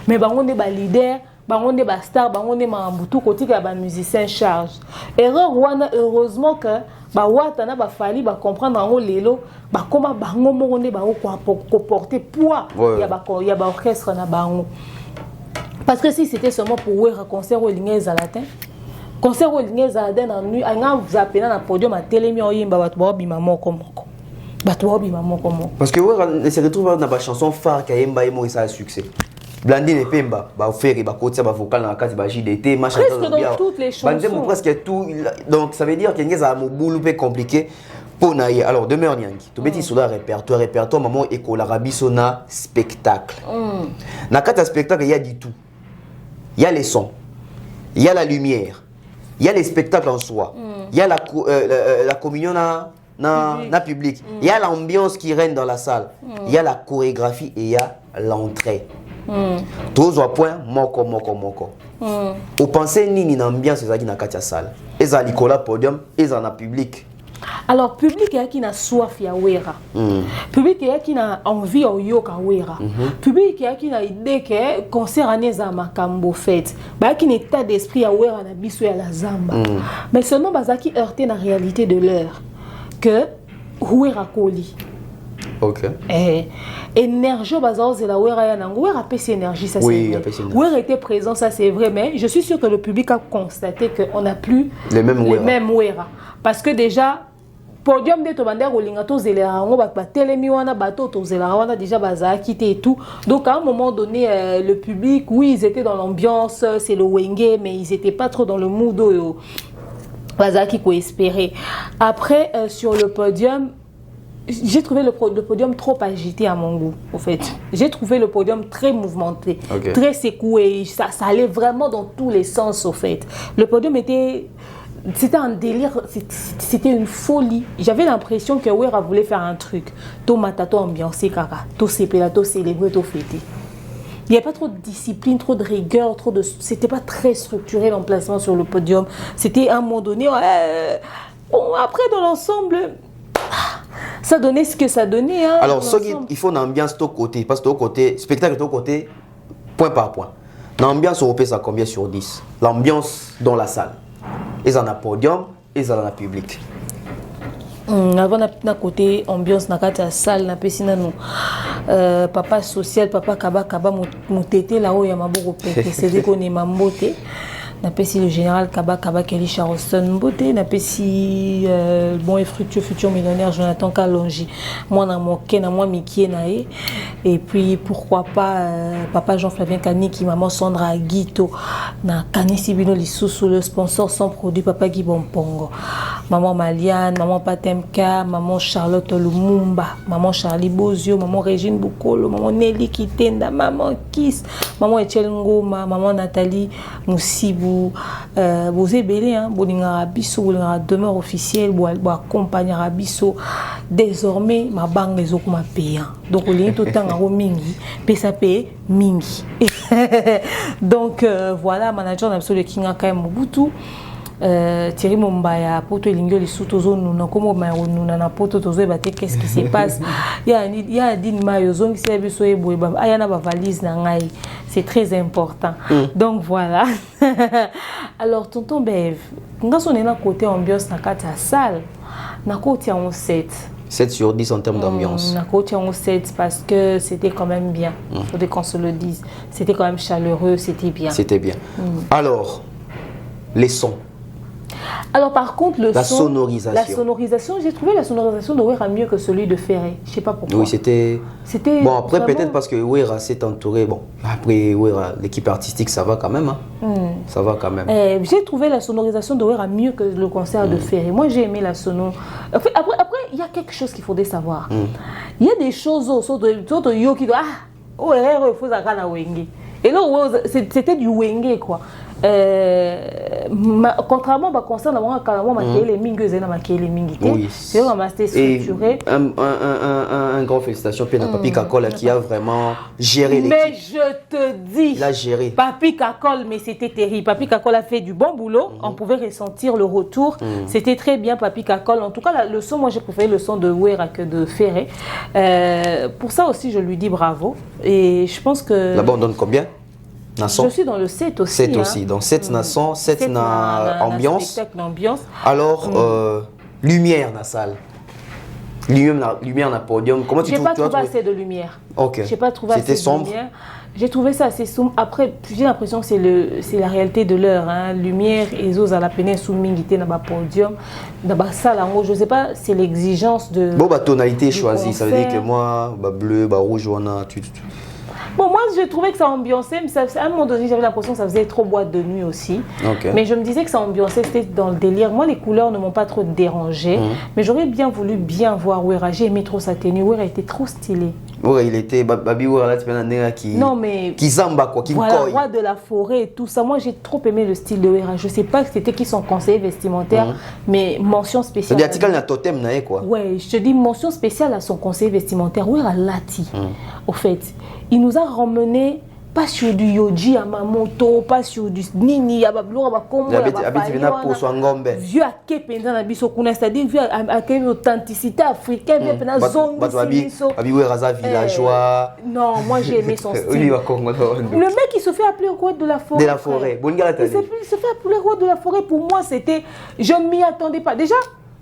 Mais on est des leaders, on est des stars, on est Mambutu, côté que les musiciens chargent. Erreur Wana, heureusement que Watana ba fali ba comprendre en lelo ba comment bango monde ba ko porter poids il y a ba orchestre na bango. Parce que si c'était seulement pour un concert au Lingez à latin, concert au Lingez à latin en nuit, on a zappé dans le podium à télémi au yimba batwa bima moko moko. Batwa bima moko moko. Parce que ouais, se retrouve dans la chanson phare qui a yimba et moi ça a succès. Blandine et Pemba, ba faire ba côté ba vocal dans la case ba JDT, machin presque dans toutes les chansons. Presque tout, donc ça veut dire qu'il y a un boulot compliqué pour naïe. Alors demeure Nyangi. Tu bêtis sur le répertoire maman école arabe sona spectacle. Na carte spectacle il y a du tout. Il y a les sons, il y a la lumière, il y a les spectacles en soi, il y a la communion na public, il y a l'ambiance qui règne dans la salle, il y a la chorégraphie et il y a l'entrée. Tous au point, moko. Vous pensez ni une ambiance qui na katia salle. Ils ont l'école podium, ils ont la public. Alors, public qui a soif ya Wera. Public qui a envie au yoka Wera. Public qui a idée que concert aneza makambo fait. Ba qui état d'esprit ya Wera na biso ya la zamba. Mais seulement bazaki heurté na réalité de l'heure que Wera koli. OK. Énergie bazao zela Wera ya nango Wera pèse énergie ça oui, c'est vrai. Wera était présent ça c'est vrai mais je suis sûr que le public a constaté que on n'a plus les mêmes Wera parce que déjà podium de Tobander Rolinga to zelera ngo ba telemi wana bato to zelera wana déjà baza quitté et tout donc à un moment donné le public oui ils étaient dans l'ambiance c'est le wenge mais ils étaient pas trop dans le mood baza qui ko espérer après sur le podium j'ai trouvé le podium trop agité à mon goût, au fait. J'ai trouvé le podium très mouvementé, très secoué. Ça allait vraiment dans tous les sens, au fait. Le podium c'était un délire, c'était une folie. J'avais l'impression que Wera voulait faire un truc. To matato ambiancé, kaka. To sepela, to célébrer, to fêter. Il n'y a pas trop de discipline, trop de rigueur, c'était pas très structuré l'emplacement sur le podium. C'était à un moment donné. Bon, après, dans l'ensemble. Ça donnait ce que ça donnait. Hein, alors, il faut une ambiance de côté. Parce que de côté, spectacle de côté, point par point. L'ambiance européenne, ça combien sur 10? L'ambiance dans la salle. Ils en ont podium, ils en ont public. Avant na côté ambiance na kati ya salle na pesina no papa social papa kaba mon tété là haut ya maboko pété c'est dit qu'on est mamboté Napesi le général Kaba Kelly Charleston Mbote, Napesi bon et fructueux futur millionnaire Jonathan Kalonji, moi na moké na moi Mikie nae, et puis pourquoi pas papa Jean-Flavien Kaniki, maman Sandra Aguito, na Kanisi Bino Lisusu, le sponsor sans produit papa Guy Bompongo, maman Maliane, maman Patemka, maman Charlotte Lumumba, maman Charlie Bozio, maman Régine Boukolo, maman Nelly Kitenda, maman Kiss, maman Etienne Ngoma, maman Nathalie Moussibou, vous êtes belé, hein, Bolinga Bisso, Bolinga demeure officielle, vous accompagner Bisso. Désormais, ma banque les autres m'a payé. Donc, on est tout le temps à mingi, puis ça paye mingi. Donc, voilà, manager absolu de Kinga Kaim Mobutu. Thierry Mombaya, poto elingyo lisutozo nuna komo maïronuna na poto tozo ebate qu'est-ce qui se passe. Il y a din mayo zongi se biso eboye ba ayana ba valise na ngai. C'est très important. Donc voilà. Alors tonton Bev, quand on est na côté ambiance na kata salle, na côté on 7. 7 sur 10 en termes d'ambiance. Na côté on 7 parce que c'était quand même bien. Faut qu'on se le dise. C'était quand même chaleureux, c'était bien. C'était bien. Alors, les sons. Alors par contre, la sonorisation, j'ai trouvé la sonorisation de Wera mieux que celui de Ferré. Je sais pas pourquoi. Oui, c'était... Bon, après vraiment... peut-être parce que Wera s'est entouré. Bon, après Wera, l'équipe artistique, ça va quand même. Hein. Ça va quand même. J'ai trouvé la sonorisation de Wera mieux que le concert de Ferré. Moi, j'ai aimé la sono. Après, il y a quelque chose qu'il faudrait savoir. Il y a des choses autour de Yo qui disent « Ah, Wera, il faut ça na Wenge. » Et là, c'était du Wenge, quoi. Contrairement au concert, on a les mingues et les minguités. C'est vraiment structuré. Un grand félicitations à Papi Kakol qui a vraiment géré l'équipe. Mais je te dis, il a géré. Papi Kakol, mais c'était terrible. Papi Kakol a fait du bon boulot. On pouvait ressentir le retour. C'était très bien, Papi Kakol. En tout cas, le son, moi j'ai préféré le son de Wera que de Ferré. Pour ça aussi, je lui dis bravo. Et je pense que. Là-bas, on donne combien? Je suis dans le 7 aussi. 7 aussi. Donc 7 nations, 7 na ambiance. Alors, lumière dans la salle. Lumière dans le podium. Comment tu trouves? J'ai pas trouvé assez de lumière. Ok. J'ai pas trouvé assez de lumière. J'ai trouvé ça assez sombre. Après, j'ai l'impression que c'est la réalité de l'heure. Hein. Lumière et os à la peine sous mingité dans le podium. Dans la salle, je sais pas, c'est l'exigence de. Bon, bah, tonalité choisie. Ça veut dire que moi, bah, bleu, bah, rouge, on a. Bon, moi, je trouvais que ça ambiançait, mais à un moment donné, j'avais l'impression que ça faisait trop boîte de nuit aussi. Mais je me disais que ça ambiançait, c'était dans le délire. Moi, les couleurs ne m'ont pas trop dérangé, mais j'aurais bien voulu bien voir Wera. J'ai aimé trop sa tenue. Wera était trop stylé. Ouais, il était Babi Wera là, tu peux qui. Non, mais. Qui zamba quoi, qui voilà, roi de la forêt et tout ça. Moi, j'ai trop aimé le style de Wera. Je sais pas que c'était qui son conseiller vestimentaire, mais mention spéciale. C'est-à-dire qu'il y a un totem, quoi. Ouais, je te dis mention spéciale à son conseiller vestimentaire. Wera Lati, au fait. Il nous a ramené pas sur du Yoji à Mamoto, pas sur du Nini, à Bablo, à Bakombo, à Bafayon, vieux à Kependa, à Bissokuna, c'est-à-dire vieux à quelle authenticité africaine, vieux à Zongi, villageois. Non, moi j'ai aimé son style. Le mec il se fait appeler roi de la forêt. De la forêt, il se fait appeler roi de la forêt. Pour moi c'était, je ne m'y attendais pas. Déjà,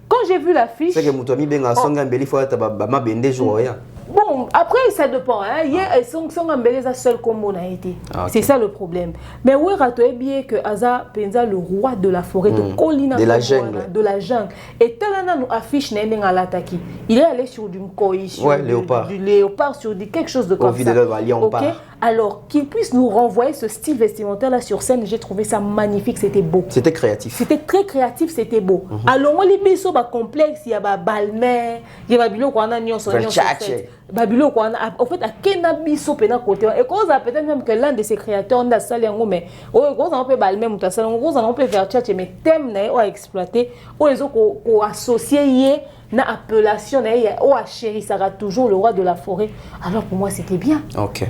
quand j'ai vu l'affiche. C'est que Moutouami Benga Songa Mbeli faut être ma bende jour. Bon, après, ça dépend. Hein. Hier, elles sont embellées à seul combo n'a été. C'est ça le problème. Mais oui, raté bien que Aza Penza, le roi de la forêt, de Colina, de la jungle. De la jungle. Et Talana nous affiche Nendeng à l'attaquer. Il est allé sur du Nkoi, sur du léopard, sur quelque chose de comme ça. Okay? Alors, qu'il puisse nous renvoyer ce style vestimentaire-là sur scène, j'ai trouvé ça magnifique, c'était beau. C'était créatif. C'était très créatif, c'était beau. Alors, on les biso complexe, il y a balmer, il y a bilo qu'on a nion son Babylone, en fait, à Kenabi Sopena côté. Et quand on peut-être même que l'un de ses créateurs n'a salé en mais on peut balmer ou ça, on peut faire tchatcher, mais thème n'a pas exploité, ou les autres associés na appellation n'a chéri sera toujours le roi de la forêt. Alors pour moi c'était bien. Ok.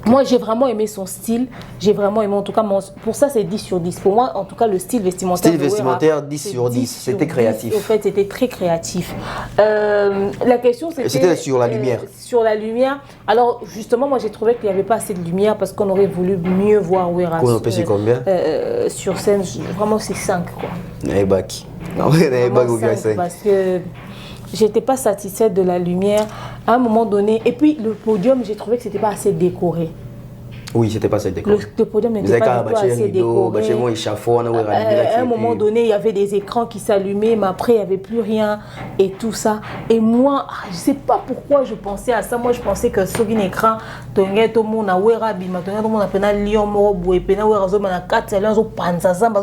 Moi j'ai vraiment aimé son style, j'ai vraiment aimé en tout cas pour ça c'est 10 sur 10. Pour moi en tout cas le style vestimentaire. Style vestimentaire 10 sur 10, c'était créatif. En fait c'était très créatif. La question c'était sur la lumière. Sur la lumière. Alors justement moi j'ai trouvé qu'il n'y avait pas assez de lumière parce qu'on aurait voulu mieux voir Wera. Combien sur scène, vraiment c'est 5 quoi. Parce que j'étais pas satisfaite de la lumière à un moment donné. Et puis le podium, j'ai trouvé que c'était pas assez décoré. Oui, c'était pas ça le décor. Le podium n'était pas du tout assez décoré. À un moment donné, il y avait des écrans qui s'allumaient, mais après, il n'y avait plus rien et tout ça. Et moi, je ne sais pas pourquoi je pensais à ça. Moi, je pensais que sur un écran, tout le monde a Werabi, tout le monde a un lion mort, et puis il y a un 4, il y a un panza, c'est-à-dire,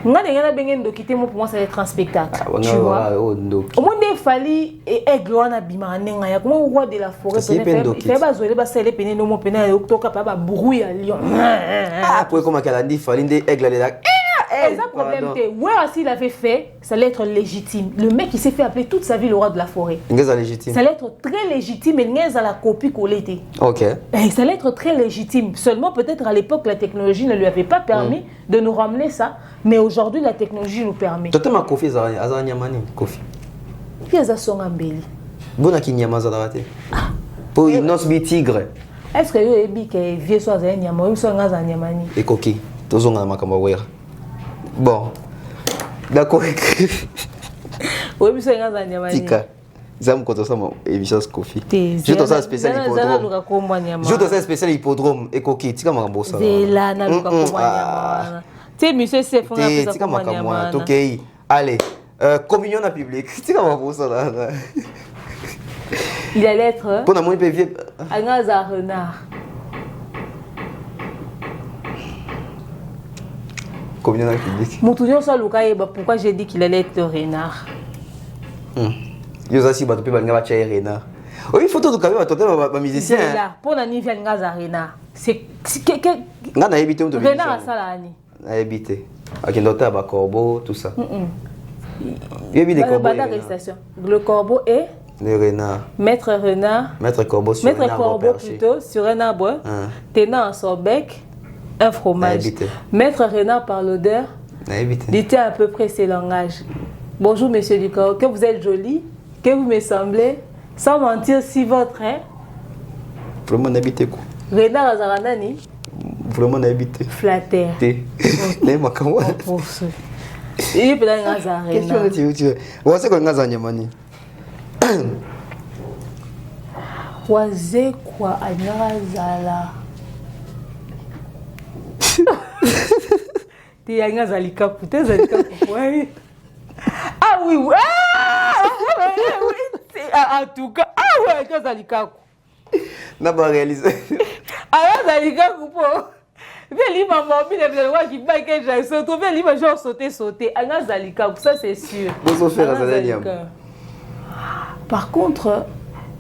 pour moi, ça va être un spectacle. Tu vois? Au moins, il fallait aigle wana bima nenga ya comment roi de la forêt il fait pas zoler ba sele pene no mo pene to ka pa bruit à lion. Ah pour comment qu'elle a dit fallait des aigles là. C'est ça le problème. Ouais, s'il avait fait, ça allait être légitime. Le mec, il s'est fait appeler toute sa vie le roi de la forêt. Légitime. Ça allait être très légitime et il a la copie collée. Ok. Et ça allait être très légitime. Seulement, peut-être à l'époque, la technologie ne lui avait pas permis de nous ramener ça. Mais aujourd'hui, la technologie nous permet. Toi, tu m'as confié ça, Azanyamani, Kofi. Puis, il y a son ambeli. Bon, à qui n'y a pas de pour une os tigre. Est-ce que vous avez dit que vieux soit Azanyamani ou soit Azanyamani? Et coquille. Tous on a ma caméra. Bon, d'accord. Oui, mais c'est un Azanyamani. Tika. J'aime quand on s'en émission Kofi. Je te sens spécial hippodrome. Je te sens spécial hippodrome et coquille. Tika m'a bossé. C'est là, na luka komanya. Tu monsieur c'est fond à Tika m'a kamwa. Ok. Allez, communion en public. Tika m'a bossé là. Il allait être. Pour moi, il peut vivre. Un renard. Communion en public. Moutouillon soit Luka, pourquoi j'ai dit qu'il allait être le renard? Yo aussi, bah, tu peux venir à renard. Oui, photo de caméra, toi, tu es musicien. Là, pour la nive, il y a un renard. C'est. On a habité où tu vis? Renard à Salani. On a habité. À Kendota, à Corbeau, tout ça. Il y a des corbeaux. Le corbeau est. Le renard. Maître renard. Maître corbeau sur un arbre. Maître corbeau plutôt sur un arbre. Tenant son bec un fromage. Maître renard par l'odeur. Dites à peu près ses langages. Bonjour monsieur Ducor, que vous êtes joli, que vous me semblez, sans mentir si votre est. Vraiment n'habitez quoi? Renard Azaranani. Vraiment n'habitez. Flatteur. N'est-ce pas moi? Pour ce. Il est peut-être un Azarena. Qu'est-ce que tu veux? On sait qu'on a Zanyamani. Oise quoi Anyazala. T'es Anyazalika putain Zalika ouais. Ah oui ouais. En tout cas ah ouais Anyazalika. N'a pas réalisé. Anyazalika coupo. Veli maman bien le roi qui bat que j'ai sauté veli ma genre sauter Anyazalika ça c'est sûr. Bonjour frère Azaliam. Par contre,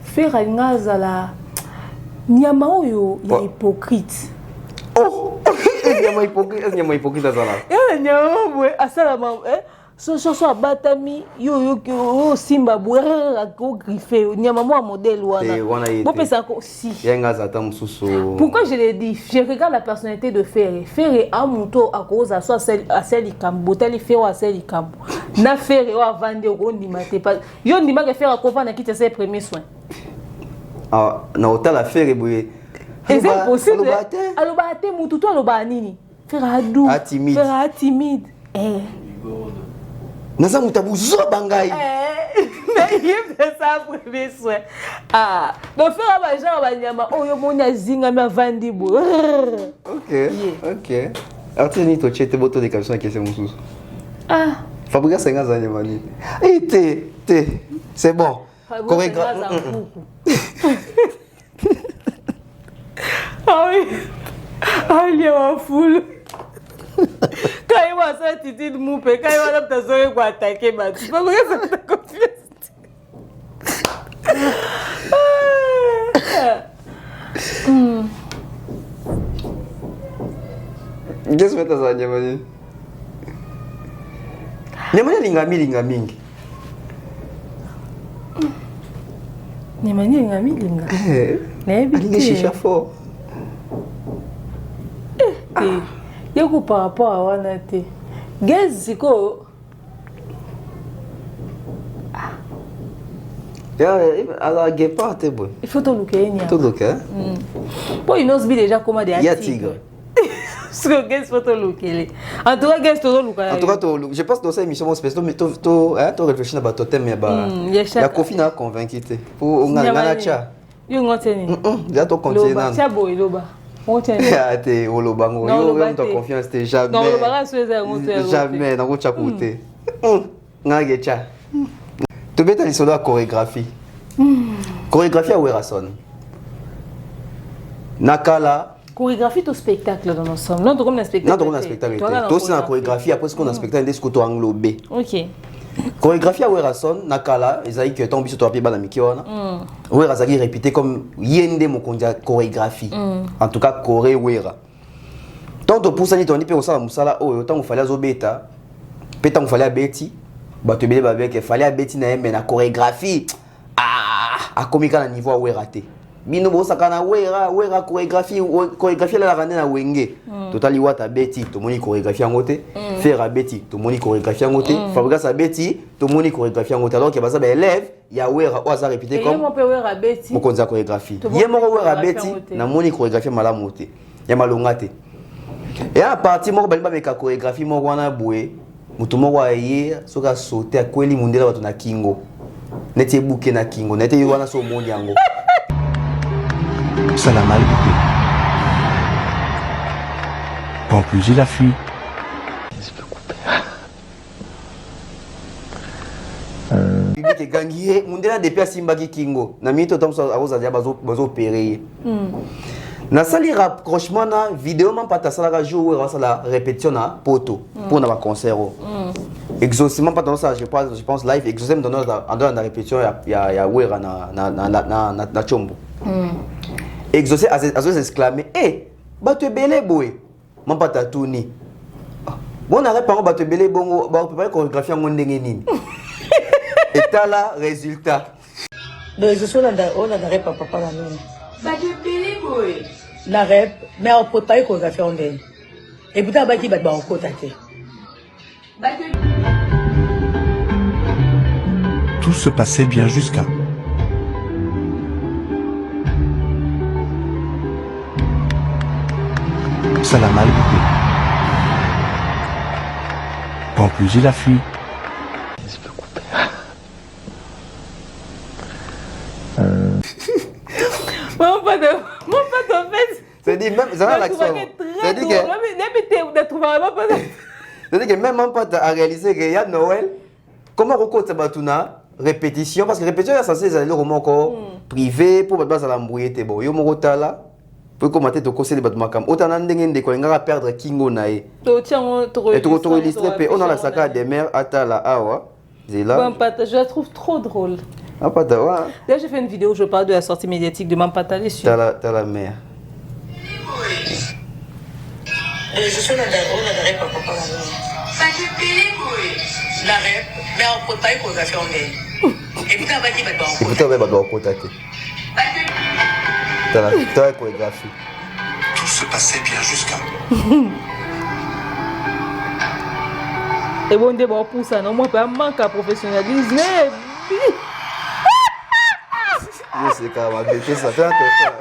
faire un azala, nyama oyo ya hypocrite. Oh, nyama hypocrite azala. Nyama bwe asala ma so abatami yo simba bwe ko griffe nyama mo modèle wana. Bon pesa ko si. Yenga zata mususu. Pourquoi je l'ai dit? Je regarde la personnalité de Ferré. Ferré a monto à cause à soit à celle ikambo, tel Ferré à celle ikambo. Na Ferré wa vande ko ndima te pas. Yo ndima ke faire ko na kiti ses premiers soins. Ah, na hôtel à Ferré boye. C'est possible. Alobate mututo aloba nini? Ferré adou. Ferré timide. Naza mutabu zo bangai. Mais il fait ça premier soin. Ah, donc faire un genre banyama oh yo monya zinga ma vandi bo. OK. Artiste ni to chete boto de caption qui c'est mon sous. Ah, Fabrice Senga Zanyamani. C'est bon. Chorégraphe. Ah oui. Ah il y a un foule. Quand il voit ça, Titi de Moupe, quand il voit la personne qui va attaquer, tu peux me faire ta confiance. Qu'est-ce que tu as dit, Nyamani? Nyamani linga mingi. Nyamani linga. Alinga shisha fort. Yoko par rapport à Wanate. Geziko. Alors, Guépard, t'es bon. Il faut tout looker. Tout looker. Bon, il n'ose déjà comment des tigres. Il y a tigre. Parce que Gez faut tout looker. En tout cas, Gez tout looker. En tout cas, je pense que dans cette émission spéciale, mais tu réfléchis à ton thème, mais il y a Kofi n'a convaincu. Pour Nganacha. Yo ngoteni. Déjà ton continent. Tia boy loba. T'es au lobango. Yo même ta confiance t'es jamais. Non, le bagage c'est jamais dans votre côté. Ngagecha. Tu veux t'aller sur la chorégraphie. Chorégraphie à Werason. Nakala. Chorégraphie au spectacle dans l'ensemble. Non, comme un spectacle. Non, comme un spectacle. Toi aussi la chorégraphie après ce qu'on a spectacle des scoto englobé. OK. Chorégraphie à Werason, Nakala, Isaïe que tombe sur toi pied banamiki wana. Werazaki répété comme yende mo kondia chorégraphie. En tout cas choré wera. Tant to poussa ni toni pe osala musala o tant fallait azobeta. Pe tant fallait abeti. Ba te bele ba avec fallait abeti na yembe na chorégraphie. A komika na niveau weraté. Bino bo sakana wera chorégraphie la rande na wenge. Totali wata beti to moni chorégraphie ngote. Faire à beti to moni chorégraphie ngote. Fabrice à beti to moni chorégraphie ngote. Alors que baza ba élève ya wera o za répéter comme mon père wera beti. Mo konza chorégraphie. Yemo wera beti na moni chorégraphie malamu te. Ya malongate. Et à partir moko bali ba meka chorégraphie moko wana boué. Mutu moko aye soka sauter akweli mundela bato na kingo. Nete bouke na kingo, nete wana so mondi yango. Ça l'a mal coupé. En plus, il a fui. Je peux couper. Public gangi, mundela depuis Simbaki Kingo. Na minute tom so aroza dia bazo opérer. Na sali rapprochement na vidéo man pata sala jour ou la répétition na poto pour na concert. Exaucement pas dans ça, je pense live exaucement dans la répétition ya wera na chombo. Exaucé à exclamer bato belé boy man pata tourni. Bon arrête par bato belé bongo ba préparer chorégraphie en ndenge nini. Et là résultat. Donc je suis là on a rep papa la non. Bato belé boy. La rep mais on peut pas chorégraphie en ndenge. Et puis ba ki ba en contacter. Tout se passait bien jusqu'à... Ça l'a mal coupé. En plus, il a fui. Je peux couper. Mon pote en fait. C'est-à-dire même ça l'action. C'est-à-dire que même mon pote a réalisé qu'il y a Noël. Comment recote batuna répétition parce que répétition est censé aller au roman privé pour battre la embrouiller te bon yo moko tala pour commenter to conseil de batuma kam otana ndenge ndeko ngara perdre kingo nae to tiens to illustré pe on a la saka des mères atala awa zela Mampata je la trouve trop drôle. Mampata wa D'ailleurs j'ai fait une vidéo où je parle de la sortie médiatique de Mampata dessus. T'as la mère. Je suis là on a rep papa la non. La rep mais on peut pas chorégraphie en ndenge. Et puis ba ki ba en contacter. Écoutez ba ba contacter. T'as la chorégraphie. Tout se passait bien jusqu'à... Et bon débat pour ça non moi pas manque à professionnalisme. Oui, c'est quand même bébé ça fait attention.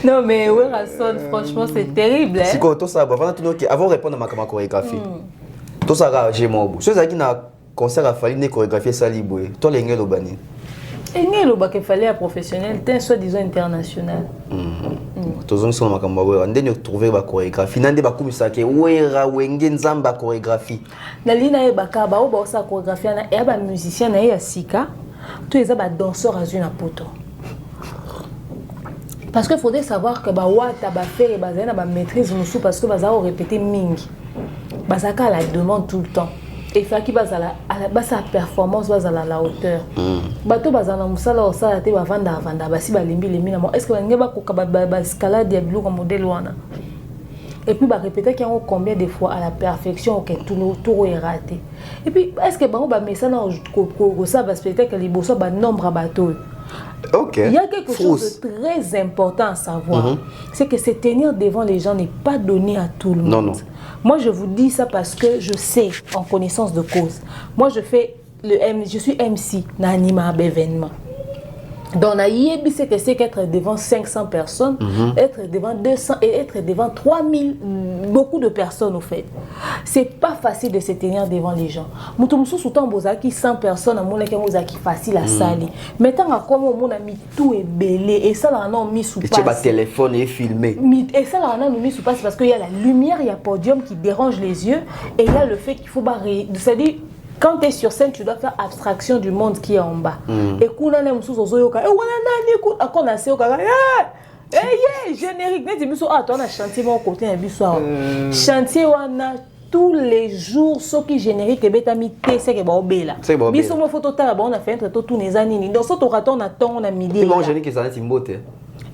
Non mais Werason franchement c'est terrible. Si quoi tout ça avant de répondre à ma chorégraphie. Tout ça a j'ai mon bout. Ceux qui na concert a fallu ne chorégraphier ça libre. Toi les ngelo bani. Ngelo ba que fallait un professionnel, t'es soi-disant international. Tozongi sur makamba wewe ndeni trouver ba chorégraphie nande ba kumisa ke wera wenge nzamba chorégraphie. Na lina e bakaba o ba sa chorégraphie na e ba musicien na ya sika. Tous les ba danseurs azuna na poto. Parce qu'il faudrait savoir que wata ba faire et bazana ba maîtrise musu parce que bazao répéter mingi. Bazaka la demande tout le temps. Et fait qui bazala sa performance bazala la hauteur. Bato bazana musala osala te ba vanda basi ba limbi limina mo est-ce que ngeba ko ba escalade ya biloko modèle wana. Et puis ba répéter qu'il y a combien de fois à la perfection que tout est raté. Et puis est-ce que ba message ko ça va spectacle liboso ba nombre à bateau. Okay. Il y a quelque chose de très important à savoir. C'est que se tenir devant les gens n'est pas donné à tout le monde. Non. Moi, je vous dis ça parce que je sais, en connaissance de cause. Moi, je suis MC, n'anime à événement. Donc, on a yébi, c'est que c'est qu'être devant 500 personnes, être devant 200 et être devant 3000, beaucoup de personnes au fait. C'est pas facile de se tenir devant les gens. Moutoumsou, soutant, bozaki 100 personnes, à mon équipe, bozaki facile à salir. Maintenant, à quoi on a mis tout est belé, et ça, là, on a mis sous passe. Et tu as téléphone et filmé. Et ça, là, on a mis sous passe parce qu'il y a la lumière, il y a le podium qui dérange les yeux, et il y a le fait qu'il faut barrer. C'est-à-dire, quand tu es sur scène, tu dois faire abstraction du monde qui est en bas. Et quand on a les moussous, on a générique. Ah, tu as chantier mon côté, un chantier, on a tous les jours, ce qui générique, et bien, c'est que bon, là. C'est bon. Mais sur mon photo, on a fait un traité tous les années. Donc, ça, on a midi. Bon, génique, qui s'en est imboté.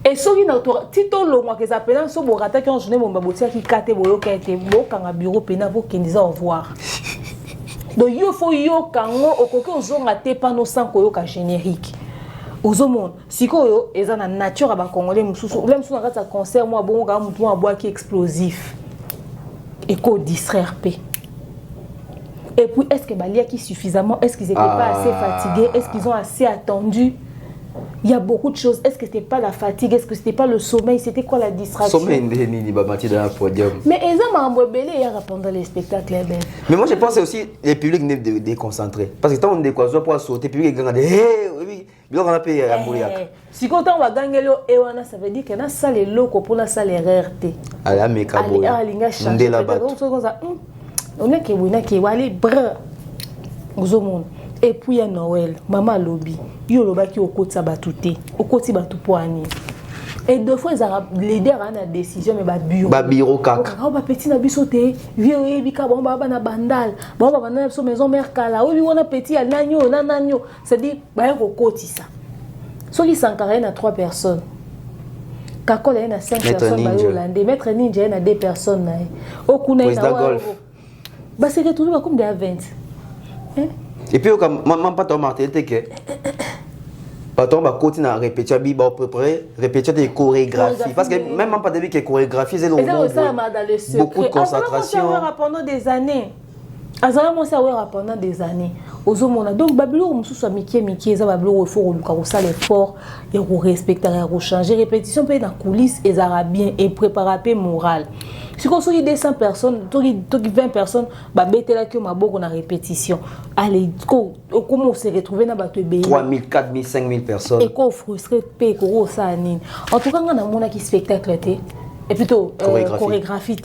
Et ce qui est tout le monde qui s'appelle un sobo rata qui ont joué mon babotia qui kate boyo qui a été beau quand un bureau pénal pour qu'ils disent au revoir. Donc il faut yo kango okoki ozonga te pa no sans koyoka générique. Ozomon sikoyo eza na nature aba congolais mususu même si on a un concert moi bon ga mutu a bois qui explosif et ko distraire p. Et puis est-ce que balia qui suffisamment, est-ce qu'ils étaient pas assez fatigués, est-ce qu'ils ont assez attendu? Il y a beaucoup de choses. Est-ce que c'était pas la fatigue? Est-ce que c'était pas le sommeil? C'était quoi la distraction? Sommeil ni bamati dans le podium. Mais ils ont embelé pendant les spectacles. Mais moi je pense aussi les publics n'est de déconcentrer. Parce que quand on déconcentrer pour sauter, puis les gens disent oui, ils ont payé à mourir. Si quand on va gagner le ewana, ça veut dire que dans salle est loco pour la salle RRT. À la mécabo. On est là-bas. On est qui va aller bras. Aux hommes. Et puis il y a Noël, maman lobby, yo loba qui au côté batouté, au côté batou poani. Et deux fois les deux ont la décision mais bureau. Bureau kaka. On va petit na bisoté, vieux et bika bon baba na bandal, bon baba na so maison mère kala, oui on a petit à nanyo, c'est dit ba au côté ça. So qui s'encarre na 3 personnes. Kakola il y a 5 personnes ba hollandais, maître ninja il y a 2 personnes na. Au kuna il y a golf. Bah c'est retourné comme des 20. Hein? Et puis, comme maman pas ton martel, t'es que. Quand on va continuer à répéter, à peu près, répéter des chorégraphies. Parce que même pas de vie que chorégraphie, c'est beaucoup de concentration. Pendant des années. Pendant des années. Donc, Babylon, on soit Mickey, ça Babylon, il faut ça l'effort, et respecter, et changer. Répétition peut être dans coulisses, et bien, et préparer moral. Si on a 200 personnes, 20 personnes, bah bête là que ma beaucoup na répétition. Allez, comment on s'est retrouvé dans bateau B 3000, 4000, 5000 personnes. Et qu'on frustré paye qu'on ça anine. En tout cas, on a mon qui spectacle et plutôt chorégraphie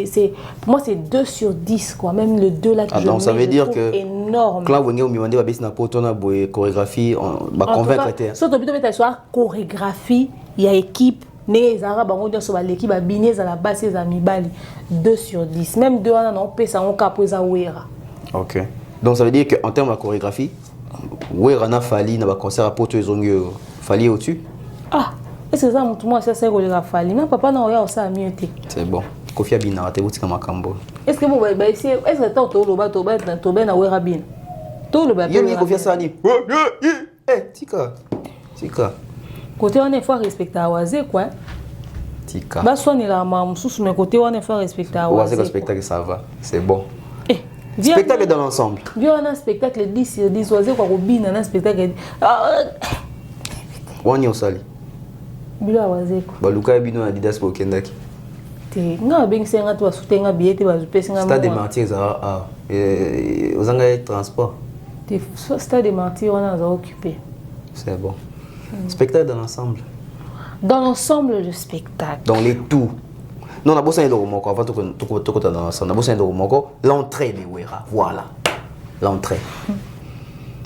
c'est pour moi c'est 2 sur 10 quoi, même le 2 là que je donc ça veut dire que énorme. Quand vous venez au business pour ton chorégraphie, on va convaincre. Surtout plutôt soit chorégraphie, il y a équipe. Les Arabes ont dit que l'équipe a biné à la base des amis Bali 2 sur 10. Même 2 ans, on peut ça on capose à Ouera. Ok. Donc ça veut dire qu'en termes de chorégraphie, Ouera n'a fallu n'a pas concert à Porto Zongue fallu au-dessus. Ah, est-ce que ça tout moi ça c'est chorégraphie fallu. Non papa non Ouera ça mieux été. C'est bon. Kofi Abina te wuti kama kambo. Est-ce que vous est-ce que tant lo ba to ben na Ouera bin. Tout le ba. Yemi Kofi Sani. Tika. Côté on est fort respecter Awazé quoi. Tika. Bah soigner la maman sous mais côté on est fort respecter Awazé. Awazé spectacle ça va, c'est bon. Viens, spectacle dans l'ensemble. Viens un spectacle 10 sur 10 Awazé quoi robine un spectacle. Wani osali. Bila Awazé quoi. Baluka bino na Didas Bokendaki. Te nga beng senga to soutenga billet ba pesinga. Stade de Martyrs ça ozanga transport. Te stade de Martyrs on a occupé. C'est bon. Spectacle dans l'ensemble. Dans l'ensemble du spectacle. Dans les tout. Non, on a besoin de remoko avant tout dans l'ensemble. On a besoin de remoko l'entrée de Ouera. Voilà. L'entrée.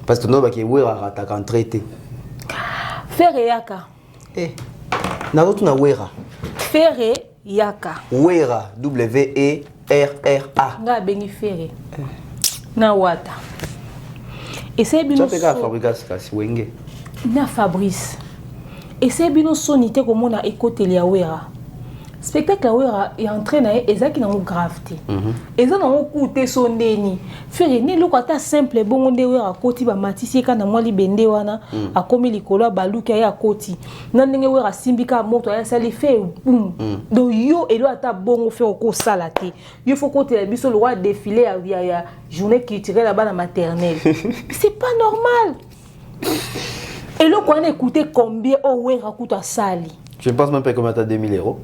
Parce que nous avons Ouera attaque en traité. Ferre Yaka. Na route na Ouera. Ferre Yaka. Ouera. W-E-R-R-A. Nga bengi Ferre. Na Wata. Et c'est bien. Tu as fait fabrication Wenge. Na Fabrice. Et c'est bien sonité comme on a écouté les Ouera. Spectacle Ouera est entré na ezaki na gravité. Eza na okuté sondeni. Fere ne lokata simple bon onde Ouera koti ba matisi kana mwali bende wana akomi likolo baluki ya koti. Na ndenge Ouera simbika moto ya sali fait boum. Donc yo elo ata bongo fait oko sala te. Yo faut côté la biso le roi défilé ya journée culturelle là-bas na maternelle. C'est pas normal. Et là, on a écouté combien Wera coûte à Sali. Je ne pense même pas comment tu as 2000 €.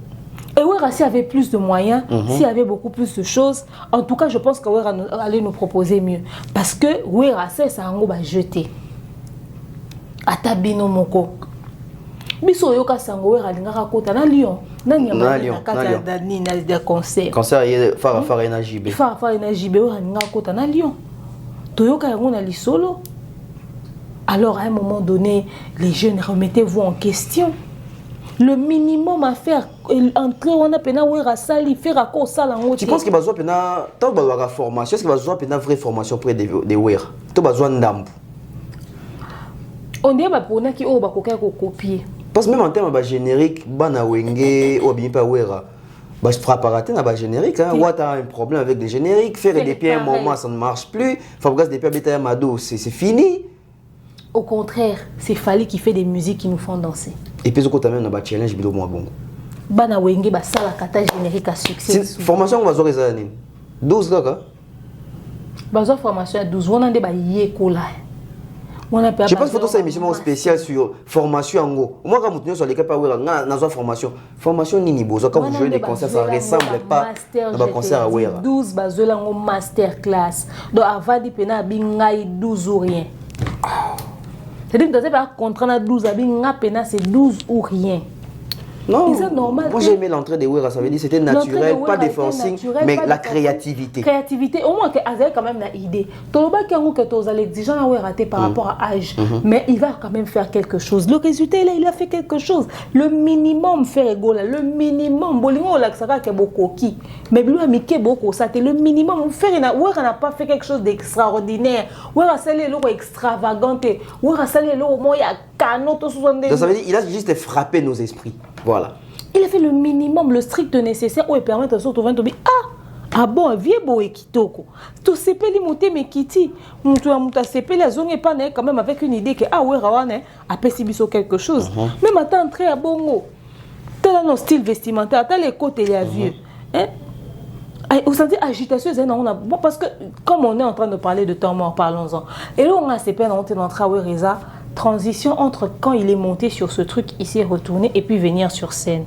Et Wera, s'il y avait plus de moyens, s'il y avait beaucoup plus de choses, en tout cas, je pense que Wera allait nous proposer mieux. Parce que Wera, ça va jeter. Atabino Moko. Biso yoka sango Wera lingaka kota na Lyon. Na Lyon. Na concert. Concert Fara Enajibe. Fara Enajibe Wera lingaka kota na Lyon. Toyoka yango na lisolo. Alors à un moment donné, les jeunes, remettez-vous en question. Le minimum à faire, entrer, on a pena Wera sali, faire à quoi ça là. Tu penses qu'il va besoin pena, tant que la formation, est-ce qu'il va besoin pena vraie formation près des Wera? Tu as besoin d'ambu. On dit bah pour qui oh bah copier. Parce que même en termes de générique, bana wenge ou bien pas Wera. Bah je frappe à rater na générique hein. Ou t'as un problème avec les génériques, faire des pieds un moment ça ne marche plus. Fabrice des pieds bêta mado, c'est fini. Au contraire, c'est Fali qui fait des musiques qui nous font danser. Et puis, quand tu as même un challenge, il y a un bon. Bana wenge ba sala kata générique à succès. Formation, on va voir les années. 12 kaka. Bazo formation à 12, on a des ba yekola. Je pense que c'est une émission spéciale sur formation en go. Moi, quand je suis sur les capables, dans formation. Formation nini bozo. Quand vous jouez des concerts, ça ne ressemble pas à un concert à Wera. 12 bazola en masterclass. Donc, avant de pena bingai 12 ou rien. C'est-à-dire que tu as contrat 12 c'est 12 ou rien. Non, c'est normal. Moi j'ai aimé l'entrée de Wera, ça veut dire c'était naturel, pas de forcing, mais la créativité. Créativité, au moins que Azel quand même une idée. Tu as que tu as l'exigence à Wera par rapport à âge, mais il va quand même faire quelque chose. Le résultat là, il a fait quelque chose. Le minimum fait rigoler, le minimum. Bolingo là ça va que beaucoup qui, mais lui a mis beaucoup ça. Le minimum faire Wera n'a pas fait quelque chose d'extraordinaire. Wera c'est le extravagant. Wera c'est le moins il y a canon tout ça. Ça veut dire il a juste frappé nos esprits. Voilà. Il a fait le minimum, le strict nécessaire où il permet de se retrouver ah bon, vieux beau et kitoko. Tout c'est pas limité mais kiti. Mouta c'est pas la zone est pas né quand même avec une idée que ah ouais rawane a pessibiso quelque chose. Même attends entrer à bongo. Tel nos style vestimentaire, tel les côtés les vieux. Hein? Vous sentez agitation bon parce que comme on est en train de parler de temps mort, parlons-en. Et là on a ces peines on entre à Wereza. Transition entre quand il est monté sur ce truc, il s'est retourné et puis venir sur scène.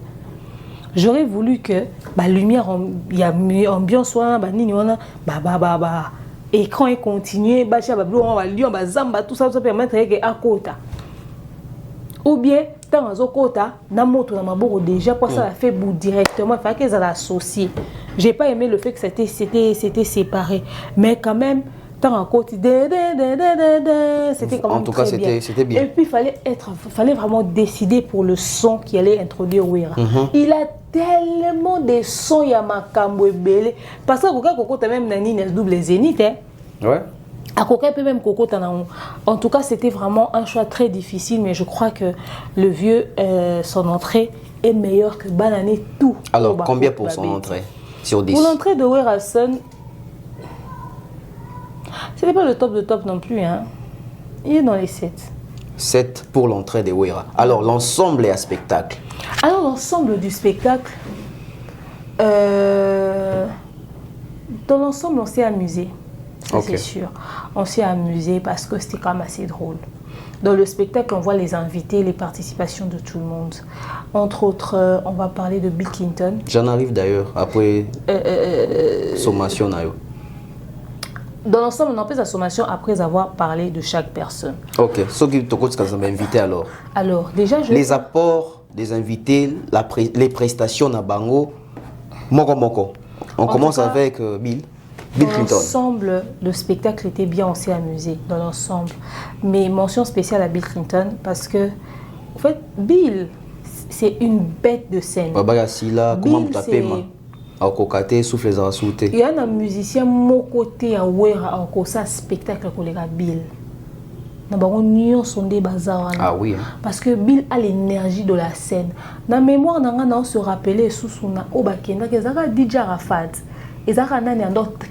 J'aurais voulu que lumière, il y a ambiance, écran est continué, tout ça permettre à côté. Ou bien, dans un quota, déjà, pour ça, fait bout directement, il fallait qu'ils soient associés. J'ai pas aimé le fait que c'était séparé, mais quand même. C'était quand même en tout cas, c'était bien. Et puis, il fallait vraiment décider pour le son qui allait introduire Wera. Il a tellement de sons, il y a Makambo et Belé. Parce que Coco, tu as même Nani, double zénith. Ouais. À Coco, peut même Coco, en tout cas, c'était vraiment un choix très difficile, mais je crois que le vieux, son entrée est meilleure que Banané tout. Alors, combien pour son entrée sur 10? Pour l'entrée de Wera Son, ce n'est pas le top de top non plus, hein. Il est dans les 7. 7 pour l'entrée de Wera. Alors, l'ensemble est un spectacle. Alors, l'ensemble du spectacle, dans l'ensemble, on s'est amusé. C'est sûr. On s'est amusé parce que c'était quand même assez drôle. Dans le spectacle, on voit les invités, les participations de tout le monde. Entre autres, on va parler de Bill Clinton. J'en arrive d'ailleurs après sommation. Dans l'ensemble, on empêche la sommation après avoir parlé de chaque personne. Ok. Ce qui te invité alors. Alors, déjà, les apports des invités, les prestations à Bango, Moko. On commence avec Bill Clinton. Dans l'ensemble, le spectacle était bien, on s'est amusé dans l'ensemble. Mais mention spéciale à Bill Clinton parce que, en fait, Bill, c'est une bête de scène. Bill, c'est... souffle les assoûtés. Il y a un musicien mon côté à Wera encore ça spectacle collègue Bill. Ah oui. Parce que Bill a l'énergie de la scène. Dans la mémoire, on se rappelait sous son Obakenda que Zara DJ Arafat. Et Zara Nani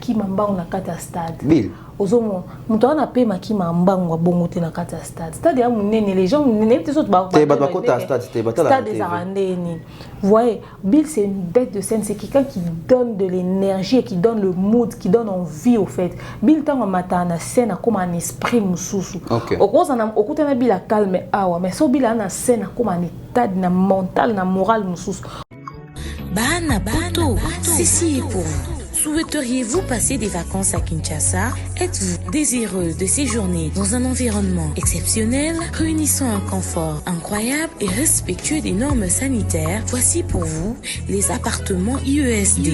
qui m'a dans la stade. Bill. ozomo muto ana pe makima mbango bongo te na kata stade stade ya munene les gens munene te so ba stade des arandeni. Vous voyez, Bill c'est une bête de scène, c'est quelqu'un qui donne de l'énergie, qui donne le mood, qui donne envie au fait. Bill tant en matin na scène comme un esprit mususu. Au cause au côté na Bill a calme awa mais so Bill na scène comme un état na mental na moral mususu. Bana Poto, ceci est pour vous. Souhaiteriez-vous passer des vacances à Kinshasa? Êtes-vous désireux de séjourner dans un environnement exceptionnel, réunissant un confort incroyable et respectueux des normes sanitaires? Voici pour vous les appartements IESD.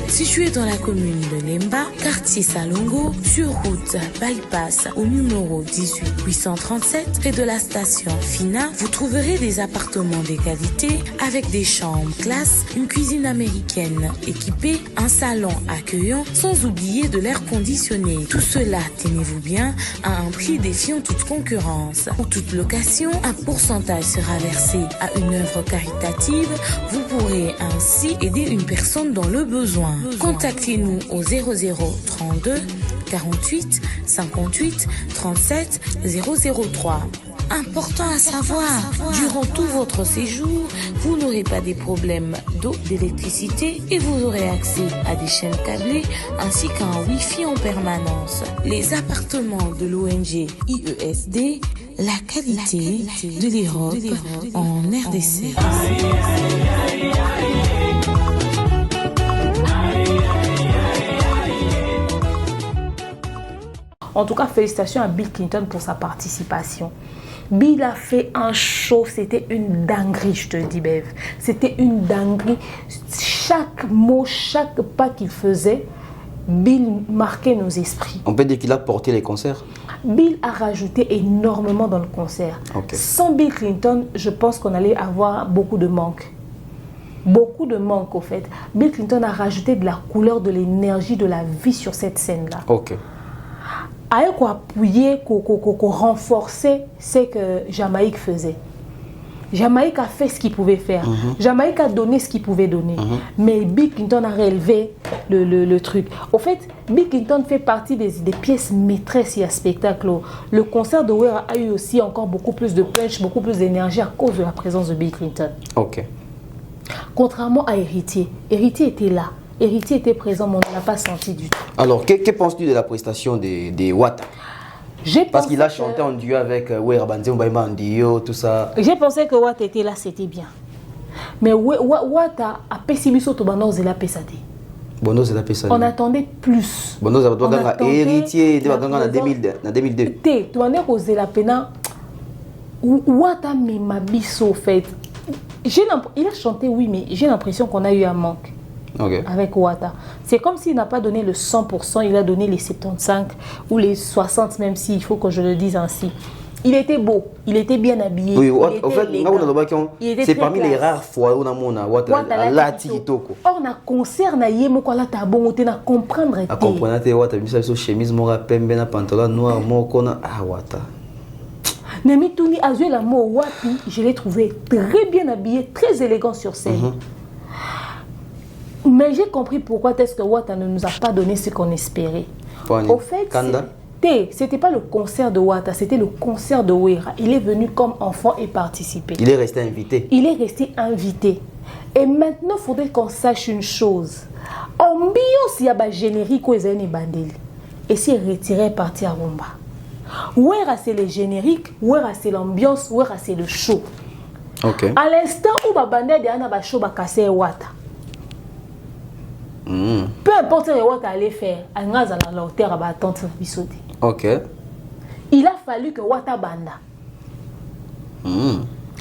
Situés dans la commune de Lemba, quartier Salongo, sur route Bypass au numéro 18837, près de la station Fina, vous trouverez des appartements de qualité avec des chambres classe, une cuisine américaine équipée, un salon accueillant, sans oublier de l'air conditionné. Tout cela, tenez-vous bien, à un prix défiant toute concurrence. Pour toute location, un pourcentage sera versé à une œuvre caritative. Vous pourrez ainsi aider une personne dans le besoin. Contactez-nous au 0032 48 58 37 003. Important à savoir, durant tout votre séjour, vous n'aurez pas des problèmes d'eau, d'électricité et vous aurez accès à des chaînes câblées ainsi qu'à un Wi-Fi en permanence. Les appartements de l'ONG IESD, la qualité de l'Europe en RDC. En tout cas, félicitations à Bill Clinton pour sa participation. Bill a fait un show, c'était une dinguerie, je te le dis, Bev. C'était une dinguerie. Chaque mot, chaque pas qu'il faisait, Bill marquait nos esprits. On peut dire qu'il a porté les concerts. Bill a rajouté énormément dans le concert. Sans Bill Clinton, je pense qu'on allait avoir beaucoup de manques. Beaucoup de manques, au fait. Bill Clinton a rajouté de la couleur, de l'énergie, de la vie sur cette scène-là. Avec quoi appuyer, qu'on renforcer ce que Jamaïque faisait. Jamaïque a fait ce qu'il pouvait faire. Jamaïque a donné ce qu'il pouvait donner. Mais Bill Clinton a relevé le truc. Au fait, Bill Clinton fait partie des pièces maîtresses et à spectacle. Le concert de Wera a eu aussi encore beaucoup plus de punch, beaucoup plus d'énergie à cause de la présence de Bill Clinton. Contrairement à Héritier. Héritier était là. Héritier était présent, mais on ne l'a pas senti du tout. Alors, que penses-tu de la prestation de Wata? Parce qu'il a chanté en duo avec Wera Banze, en duo, tout ça. J'ai pensé que Wata était là, c'était bien. Mais Wata a pessimisé au Tobano, il a pessadé. On attendait plus. On attendait Héritier en 2002. Tu m'as dit la pena. Wata m'a biso, fait. Il a chanté, oui, mais j'ai l'impression qu'on a eu un manque. Avec Wata. C'est comme s'il n'a pas donné le 100%, il a donné les 75 ou les 60, même s'il faut que je le dise ainsi. Il était beau, il était bien habillé. Oui, en fait, c'est parmi les rares fois où on a Wata la tikitoko. Or, on a concert, on a yémoko la tabon, on a comprendre. À comprendre, Wata, il y a chemise, mora pembe, na pantalon noir, mokona, Wata. Nemi Touni a joué la mot Wati, je l'ai trouvé très bien habillé, très élégant sur scène. Mais j'ai compris pourquoi est-ce que Wata ne nous a pas donné ce qu'on espérait. Au fait, c'était pas le concert de Wata, c'était le concert de Wera. Il est venu comme enfant et participer. Il est resté invité. Il est resté invité. Et maintenant, il faudrait qu'on sache une chose. En bio, s'il y a un générique, il y a une bandelle. Et s'il est retiré, parti à Rumba. Wera, c'est le générique, Wera, c'est l'ambiance, Wera, c'est le show. À l'instant où la bandelle de Anna Bacho va casser Wata. Peu importe ce que Wata allait faire, il a fallu que Wata banda.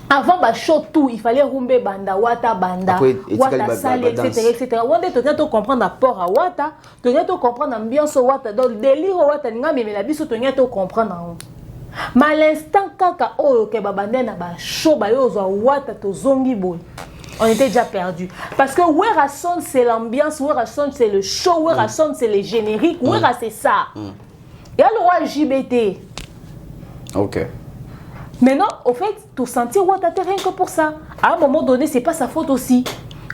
Avant ba show tout, il fallait rumbe banda, Wata banda, Wata sale, etc. On doit comprendre l'apport à Wata, on doit comprendre l'ambiance Wata, donc le délire Wata, on doit comprendre. Mais à l'instant kaka oyo ke babanda na ba show ba yo zo Wata to zongi boy. On était déjà perdu. Parce que Wera Son, c'est l'ambiance, Wera Son, c'est le show, Wera Son, c'est les génériques, Wera, c'est ça. Il y a le roi JBT. Maintenant, au fait, tout sentir Wata rien que pour ça. À un moment donné, c'est pas sa faute aussi.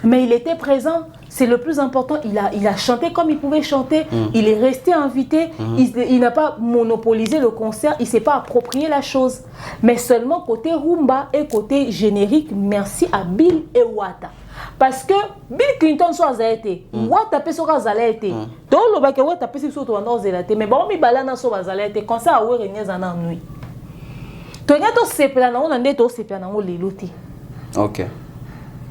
Mais il était présent, c'est le plus important. Il a chanté comme il pouvait chanter. Il est resté invité. Il n'a pas monopolisé le concert. Il ne s'est pas approprié la chose. Mais seulement côté rumba et côté générique, merci à Bill et Wata. Parce que Bill Clinton soit zalete, Wata pe soit zalete. Donc le bac Wata pe soit tout en zalete. Mais bon mi balana soit zalete. Quand ça a oué rien en nuit. Tu as tout sepela na on ande tout sepela na on leloti. Ok.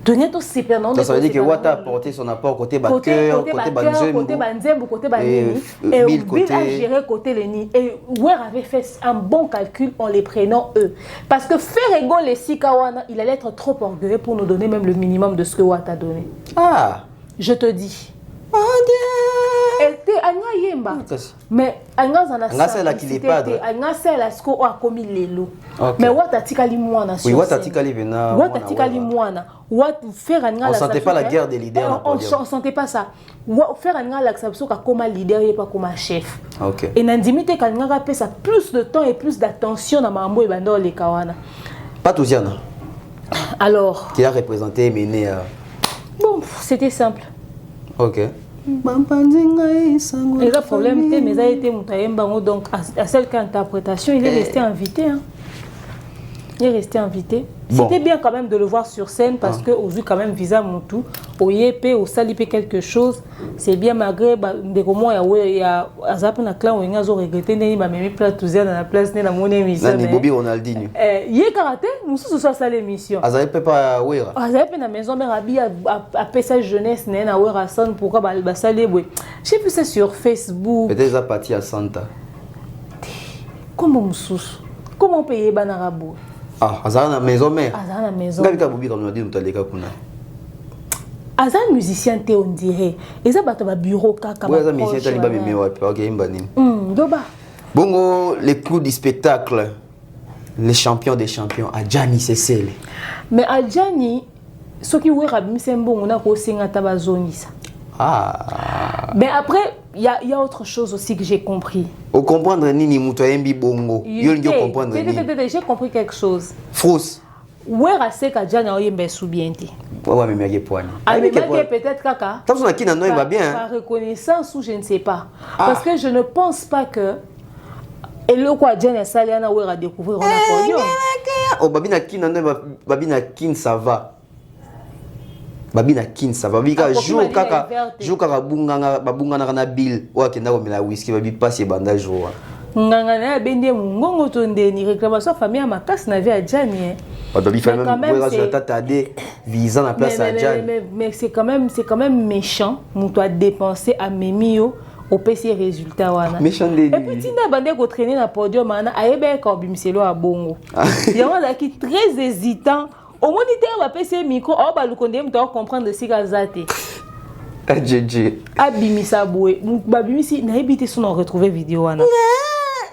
Ça veut dire que Wata a porté son apport côté batteur, côté banzembo, côté banini. Et Bill a géré côté Leni. Et Wer avait fait un bon calcul en les prenant eux. Parce que faire égaux les Sikawana, il allait être trop orgueilleux pour nous donner même le minimum de ce que Wata a donné. Ah! Je te dis. Mais c'est là qu'il est pas. c'est là ce qu'on a commis les lots. Mais Wata tikali moana. Oui, Wata tikali vena. Wata tikali moana. On sentait pas la guerre des leaders. On sentait pas ça. Faire un l'acceptation comme leader et pas comme chef. Ok. Et n'indimité quand on a ça plus de temps et plus d'attention dans Mambo et Bando les Kawana. Pas Touziana. Alors. Qui a représenté mené. Bon, c'était simple. Ok. Et le problème, mais ça a été donc à celle interprétation, il est resté invité. Hein. Il est resté invité. Bon. C'était bien quand même de le voir sur scène parce que au vu quand même visa mon tout, au YP, au salipé quelque chose, c'est bien malgré des romans il y a Azap na clan où il y a regretté n'est pas même plat tout dans la place n'est la monnaie émission. Nani Bobby Ronaldinho. Il est karaté, nous ce soit ça l'émission. Azap pas Wera. Azap na maison mais Rabi a sa jeunesse n'est na Wera son pourquoi ba salé boy. J'ai vu ça sur Facebook. Peut-être ça parti à Santa. Comment payer banarabo? Ah, Azana maison mais. Azana maison. Ngabika Bobby Ronaldinho mutaleka kuna. Azan musicien te on dirait. Et ça battre bureau kaka. Ouais, Azan musicien tali ba meme wapi. OK, imbanini. Doba. Bongo les clous du spectacle. Les champions des champions Adjani Sessele. Mais Adjani ce qui ouais rabimse mbongo na ko singa tabazonisa. Ah. Mais après il y a autre chose aussi que j'ai compris. Au comprendre nini muto yembi bongo. Yo ndio comprendre nini. J'ai compris quelque chose. Frousse. Ouais rasé ka Adjani oyembe soubiente. Ouais mais mege poani. Peut-être kaka. Tant que na no va bien. Par reconnaissance ou je ne sais pas. Parce que je ne pense pas que et le quoi Adjani Saliana ouais a découvrir on a podium. Oh babina kin no babina kin ça va. Babina kin ça va bika jour kaka babungana na bill wa kenda ko mela whisky babi passer bandage jour. Nganga na bende mungongo tonde ni réclamation famille makasi na vie Adjani. Babi fait même ouais sur tata de visant la place à Adjani. Mais c'est quand même méchant mon toi dépenser à Memio au PC résultat wana. Méchant de. Et puis tina bande ko traîner na podium mana ayebe ko bimselo a bongo. Yama qui très hésitant. Au moniteur va passer micro, oh bah le condé me doit comprendre de sigazate. AJJ. Abimisa boué, babimisi na habité son on retrouver vidéo wana.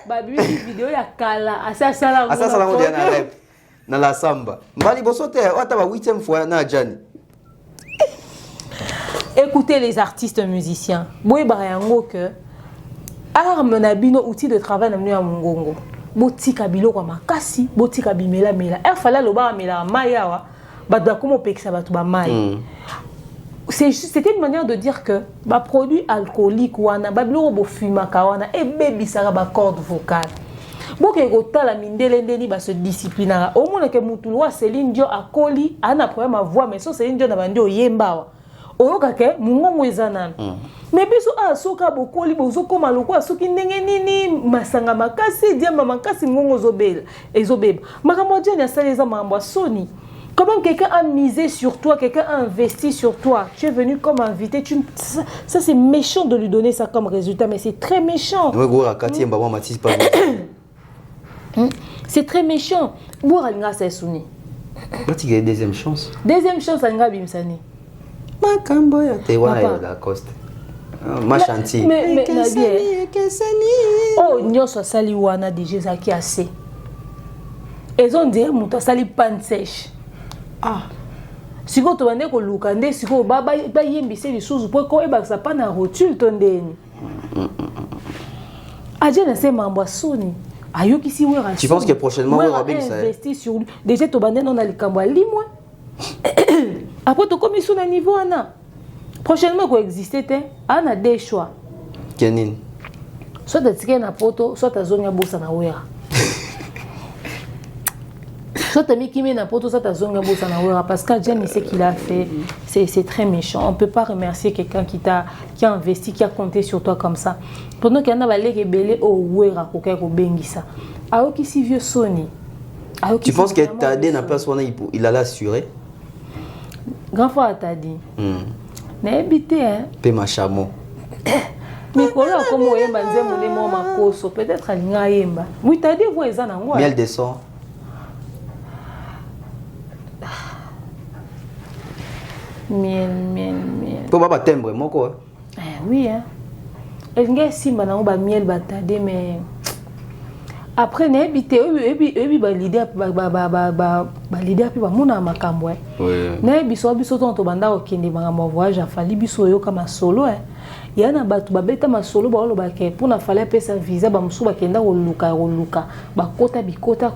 Babimisi vidéo ya kala, asa sala. Asa sala mo dia na rap. Na la samba. Mbali bosote, wata ba 8e fois na Adjani. Écoutez les artistes musiciens. Boué bayango que arme na bino outil de travail na mnu mungongo. Botika biloko makasi, botika bimela mela. Il fallait le ba mela mayawa, ba comment pekisa ba tuba mai. C'était une manière de dire que ba produit alcoolique wana ba biloko bo fumaka wana et baby sara ba corde vocale. Boke gota la mindele ndeni ba se disciplinera. Au moins que mutulwa Céline Dion akoli ana problème à voix mais so Céline Dion na bandi oyemba. Oyoka ke mungongo ezana. Mais biso asoka bokoli bozokoma lokwa soki ndenge nini masanga makasi diamba makasi ngongo zobela ezobeba makambo Adjani asali eza mambo soni. Quand même quelqu'un a misé sur toi, quelqu'un a investi sur toi, tu es venu comme invité, ça c'est méchant de lui donner ça comme résultat, mais c'est très méchant. C'est très méchant. Bouralinga c'est souni. Tu as deuxième chance. Deuxième chance alinga bimsani. Makamboya. T'es wana la coste. Ma chantier. Mais oh nyoso sali wana déjà ça qui assez. Ils ont dit muta sali pan sèche. Ah. Siko to bande ko lukande siko ba yembise les choses pour ko e ba ça pas na rotule tondeni. Adjani c'est mambo soni. Ayoki si wera. Tu penses que prochainement on va bien ça? Investir sur lui. Déjà to bande non na likambo limwe. après tu comme sur un niveau ana prochainement quoi exister on a deux choix Kenin soit tu tiens na poto soit tu zonga bossa na wera soit tu mis qui met na poto soit tu zonga bossa na wera parce que Dieu ce qu'il a fait c'est très méchant. On peut pas remercier quelqu'un qui a investi, qui a compté sur toi comme ça pendant qu'il y en a balé belé au wera ko ko bengisa alors qui si vieux Sony. Tu penses que Tadé n'a pas soin, il a l'assuré? Grand fois Tadé. N'a habité hein. Pe machamo. Mais comment comment yemba nzembo ne mo makoso peut-être alinga yemba. Oui Tadé voit ça na ngwa. Miel descend. Miel. Pour pas timbre moko. Oui hein. Elle nga simba na ba miel ba Tadé mais après n'a habité et ba leader ba leader puis ba mona makambo n'a biso to banda okende makambo voyage afali biso yo kama solo yana batu babeta masolo ba loba ke pour na fala pesa visa ba musu ba kenda koluka ba kota bikota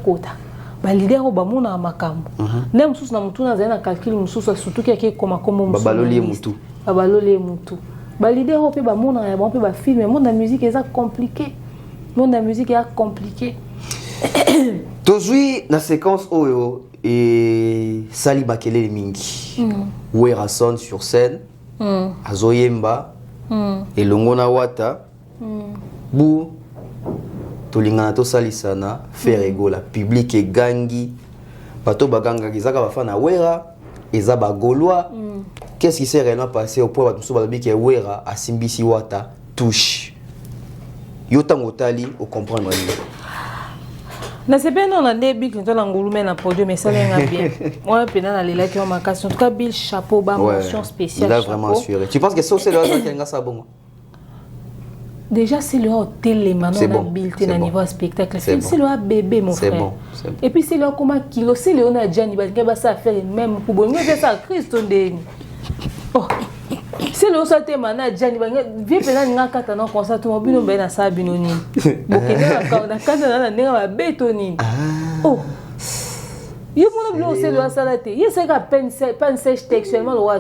ba leader ba mona makambo na musu na mutu na zana calcul musu surtout ke koma musu babalole mutu ba leader pe ba mona ya ba pe ba film monde la musique est compliqué. Monde la musique est compliqué. Tozui na séquence oyo et Sali Bakele mingi. Wera son sur scène. Azoyemba. Et Longona Wata. Bu tolingana to salisana faire ego la public et gangi. Bato baganga kizaka bafana wera eza ba gaulois. Qu'est-ce qui s'est réellement passé au point bato so balobi ke wera asimbisi Wata touche. Yotango tali au comprendre rien. Na c'est bien on a des big quand on ngulume na podium mais ça l'est bien. Moi pendant la lila qui on marqué en tout cas Bill chapeau bas mention spéciale. Il a vraiment assuré. Tu penses que ça c'est le hasard qui a ça bon? Déjà c'est le hôtel les manos on a Bill t'es niveau spectacle. C'est le bébé mon frère. Bon. Et puis c'est le comment kilo c'est le on a Gianni ba ça faire même pour bon mais ça Christ on dé. Oh. C'est le saté mana Gianni vie pena nga kata na concert to bino be na sa bino ni bokenda na kata na nenga ba betoni oh yo mo blo c'est le salate yo c'est ka pense textuellement le roi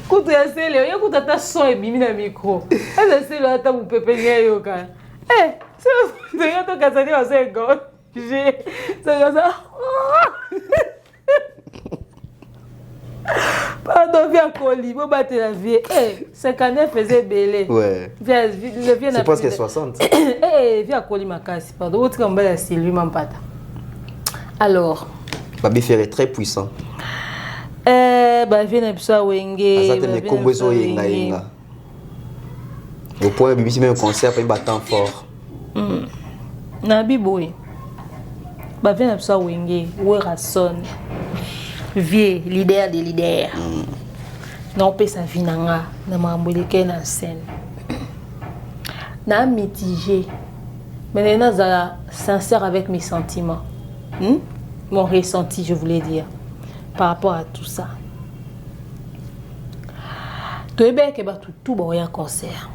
kutu ya sele yo kutu ta son e bimi na micro c'est le ata mu pepe yo ka c'est yo to ka sani wa se go j'ai ça pardon, viens Coli, vous battez la vie. 59 faisait belé. Ouais. C'est presque 60. Viens Coli Makasi, pardon. Autre comme belle Sylvie Mampata. Alors. Babi Ferré très puissant. Viens Epsa Wenge. Azate me kombozo yenga. Au point Bibi même concert il battant fort. Nabi boy. Viens Epsa Wenge, Wera son. Vieux leader des leaders. Non pas sa vie nanga na mamboleke na scène. Na mitigé. Mais na sincère avec mes sentiments. Mon ressenti, je voulais dire par rapport à tout ça. Tu es bien que tout bon un concert.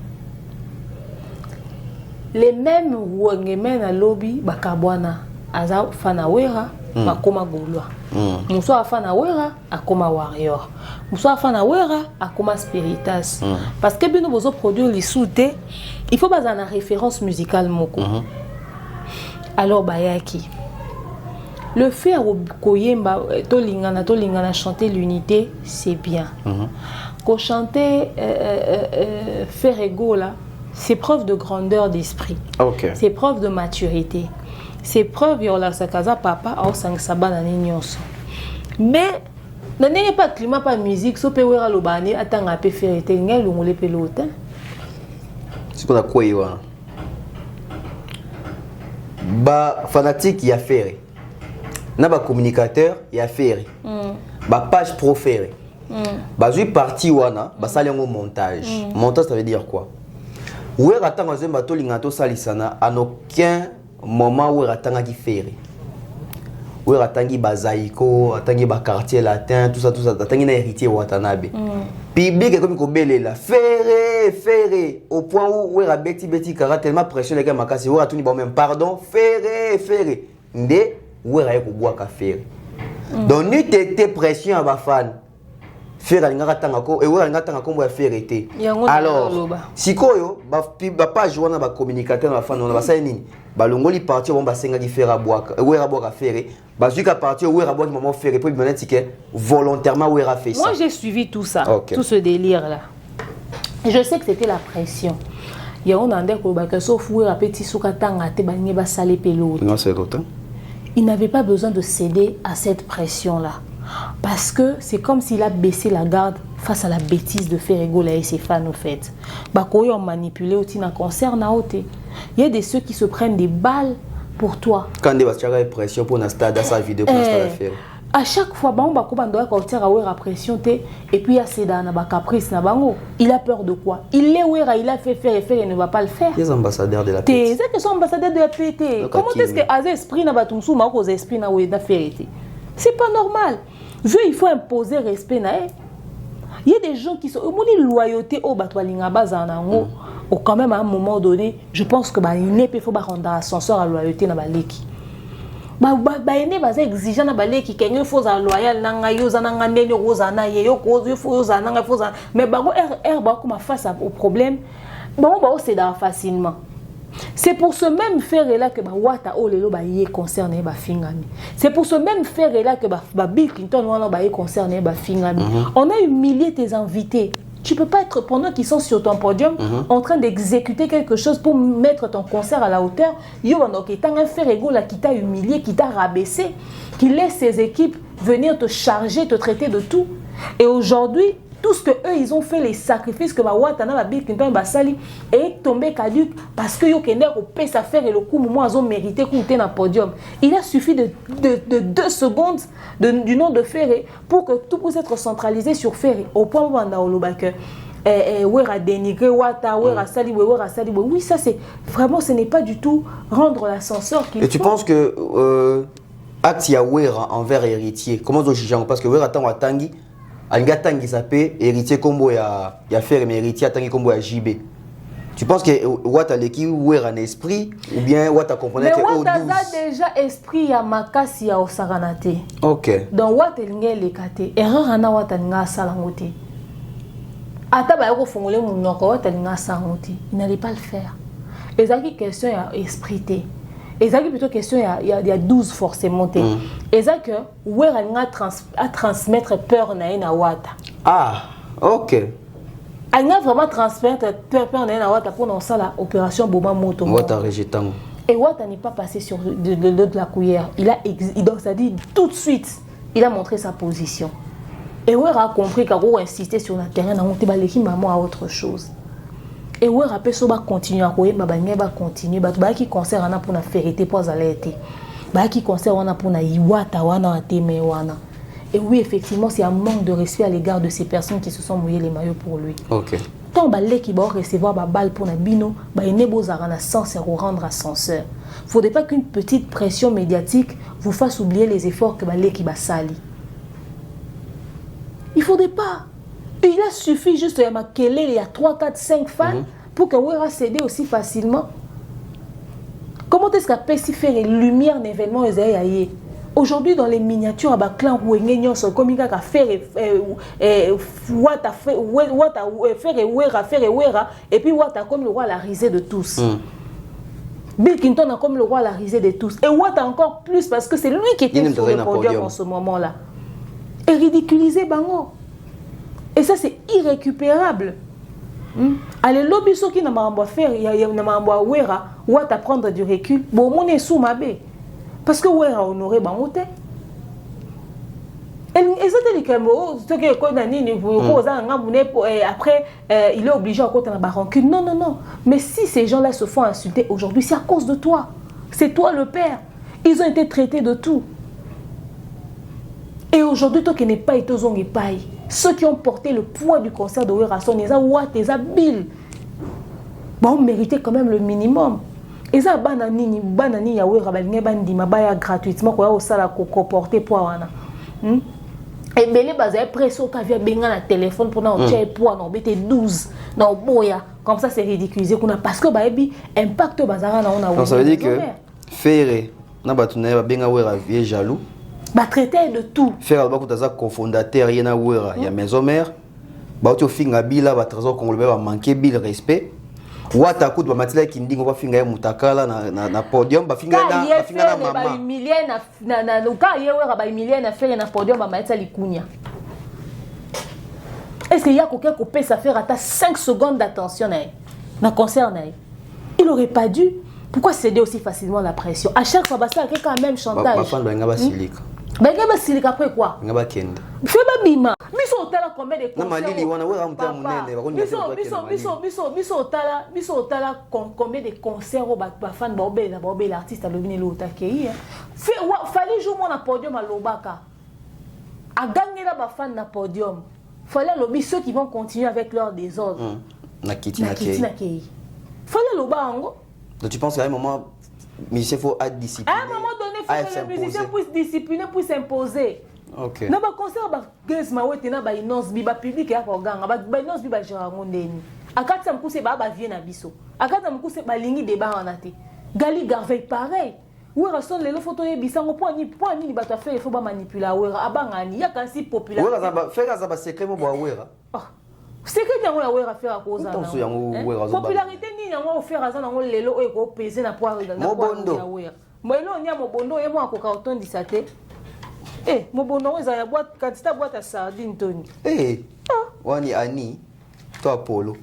Les mêmes wongemen na lobby bakabwana aza fanawera bakoma gaulois. Muso afana wera akoma warrior. Muso afana wera akoma spiritas. Parce que bino bozo produire les soute, il faut baza na référence musicale moko. Alors bayaki. Le fait koyemba to lingana chanter l'unité, c'est bien. Ko chanter faire ego là, c'est preuve de grandeur d'esprit. Okay. C'est preuve de maturité. C'est preuve que la sakaza papa au sang sabana nyonso. Mais n'est pas climat pas musique so pe wera lobani atanga pe ferité ngai longole pe l'autre. C'est qu'on a quoi yoa. Ba fanatique y a ferré. Na ba communicateur y a ferré. Ba page pro ferré. Ba jui parti wana ba sali ngo montage. Montage ça veut dire quoi? Wera tanga zemba to lingato salisana en aucun moment où ratanga qui ferré où ratangi bazaiko atangi ba quartier latin tout ça atangi na héritier watanabe public comme ko belela ferré au point où rabeti beti kara tellement pression les gars makasi où ratuni ba même pardon ferré nde wera yeko bois café donc ni te pression à ba fan faire alinga tanga ko et wera alinga tanga ko ya faire été alors sikoyo ba page wana ba communicateur na fan na ba sa nini ba longoli parti bon ba senga di faire à bois wera bois café ba jusqu'à partir wera bois moment faire pour me dire que volontairement wera fait ça. Moi j'ai suivi tout ça, tout ce délire là. Je sais que c'était la pression. Il y a un endroit où il sauf où petit soukatanga te balinge ba salé pelo. Non, c'est autant. Il n'avait pas besoin de céder à cette pression là parce que c'est comme s'il a baissé la garde face à la bêtise de faire rigoler et ses fans au fait. Ba koyo ont manipulé aussi na concert na oté. Il y a des ceux qui se prennent des balles pour toi. Quand des bastara pression pour na stade à sa vidéo pour stade faire. À chaque fois, la pression et puis il y a ces caprice. Il a peur de quoi? Il a fait faire et faire et ne va pas le faire. Les ambassadeurs de la paix. C'est sont ambassadeurs de la paix. Comment est-ce que les esprits n'a pas aux esprits n'a pas fait? C'est pas normal. Il faut imposer respect. Il y a des gens qui sont loyauté au batwalinga bazanango. Quand même à un moment donné, je pense que il faut rendre ascenseur à loyauté na baleki. Baene baza exigeant na balé qui kenyo foza loyal nanga yoza nanga ndenyo roza na ye yo kozo foza nanga foza mais bango ba comme face au problème bango ba céder facilement. C'est pour ce même faire là que ba wata o lelo ba yé concerné ba fingami. C'est pour ce même faire là que ba Bill Clinton wana ba yé concerné ba fingami. On a humilié tes invités. Tu ne peux pas être, pendant qu'ils sont sur ton podium, en train d'exécuter quelque chose pour mettre ton concert à la hauteur. Yo, qui t'a un ferrego là, qui t'a humilié, qui t'a rabaissé, qui laisse ses équipes venir te charger, te traiter de tout. Et aujourd'hui, tout ce que eux ils ont fait, les sacrifices que Watana, la Bill Clinton, Basali, est tombé caduc parce que yo kender au pèse à faire et le coup, moi, ils ont mérité qu'on était dans le podium. Il a suffi de 2 secondes du nom de Ferré pour que tout puisse être centralisé sur Ferré. Au point où on a au bac, Wera dénigré, Wata, Wera sali, Wera sali. Oui, ça c'est vraiment, ce n'est pas du tout rendre l'ascenseur qu'il faut. Et tu penses que acte ya Wera envers héritier, comment on juge? Parce que Wera tant Tangi. Anga tangi sapé héritier combo ya faire mais héritier tangi combo ya JB. Tu penses que Wata leki ouera un esprit ou bien Wata comprenait que Wata a déjà esprit ya makasi ya osaranate. OK. Donc Wata linga lekate erreur ana Wata linga salangote. Ata ba ko fongole munoko Wata linga salangote. Il n'allait pas le faire. Ezaki question ya esprit té. Ezaki plutôt question il y a 12 forcément té. Ezaki ouera linga à transmettre peur na Wata. Ah, OK. Elle a vraiment transmettre peur na Wata pour dans ça la opération Boma Moto. Wata rejetant. Et Wata n'est pas passé sur de la cuillère. Donc ça dit tout de suite, il a montré sa position. Et Wera a compris qu'il a insisté sur le terrain, il a monté maman à autre chose. Et Wera a pu continuer à courir, va continuer, qui concert ana pour na ferité pour alerter. Qui concert ana pour na Iwata wana ateme wana. Et oui, effectivement, c'est un manque de respect à l'égard de ces personnes qui se sont mouillées les maillots pour lui. OK. Tant balé qui va recevoir ma balle pour la bino, il beau à sens ou rendre ascenseur. Il ne faudrait pas qu'une petite pression médiatique vous fasse oublier les efforts que balé qui va sali. Il ne faudrait pas. Il a suffi juste de maquiller il y a 3, 4, 5 fans pour que Wera cédé aussi facilement. Comment est-ce qu'à Pessi faire une lumière d'événements et aujourd'hui, dans les miniatures, à clan Ouengenyon, comme il a fait Wata faire Wera, et puis Wata comme le roi la risée de tous. Bill Clinton a comme le roi la risée de tous. Et Wata encore plus parce que c'est lui qui était sur le podium en ce moment-là. Et ridiculisé Bango. Et ça, c'est irrécupérable. Allez, lobby ce qui n'a pas faire, il y a n'a Wera, Wata prendre du recul. Bon, mon est sous ma baie. Parce que Wera a honoré Bangote. Et après, il est obligé à côté de la rancune. Non, non, non. Mais si ces gens-là se font insulter aujourd'hui, c'est à cause de toi. C'est toi le père. Ils ont été traités de tout. Et aujourd'hui, toi qui n'es pas été aux ongles paille. Ceux qui ont porté le poids du concert de Wera sont les Awat, les Abil. Bon, on méritait quand même le minimum. Et ça, banani ya Wera balinge bandi mabaya gratuitement quoi au sala ko porter poids wana. Et belé bazé presso ka via benga na téléphone pour na tirer poids non bete 12 na boya comme ça c'est ridiculisé parce que baebi impact bazara na on a. Ça veut dire que Ferré Na batunaye benga wera vie jaloux. Ba traiter de tout. Faire ba kutaza cofondateur yena wera ya maison mère. Ba oto finga bila ba trésor congolais ba manquer bil respect. Wata kutu ba matila kindingo ba finga ya mutakala na podium ba finga na mama. Ba humilier na ka yewera ba humilier na faire na podium ba matila likunya. Est-ce qu'il y a quelqu'un qui peut faire à 5 secondes d'attention na concert na? Il aurait pas dû. Pourquoi céder aussi facilement la pression? À chaque fois, ça quelqu'un a même chantage. Ba silika après quoi? Ngaba kende. Fais ba bima. Biso otala combien de concerts? Na malili wana wera mutala munene ba konyo. Biso otala combien de concerts ba fan ba obela artiste a lobine lo takei. Fallait jouer mon podium à Lobaka. A gagner là ba fan na podium. Fallait lobby ceux qui vont continuer avec leur désordre. Nakiti nakei. Fallait lobango. Donc tu penses qu'à un moment musicien faut être discipliné. À un moment donné, il faut que le musicien puisse discipliner, puisse s'imposer. OK. Na ba concert ba gaz mawete na ba inonce bi ba public ya ko ganga ba inonce bi ba jara ngondeni. Akati mkuse ba vie na biso. Akati mkuse ba lingi débat en até. Gali Garvey pareil. Wera son lelo photo ye bisango po ni bato a fait il faut ba manipuler wera abangani ya kasi populaire. Wera za faire za ba secret mo ba wera. C'est que yango ya wera faire à cause na. Popularité ni yango faire à ça nango lelo e ko peser na poire ya wera. Moelo nya mobondo ye mo akoka otondisa te. Mobondo eza ya boîte quantité boîte à sardine toni. Wani ani to Apollo.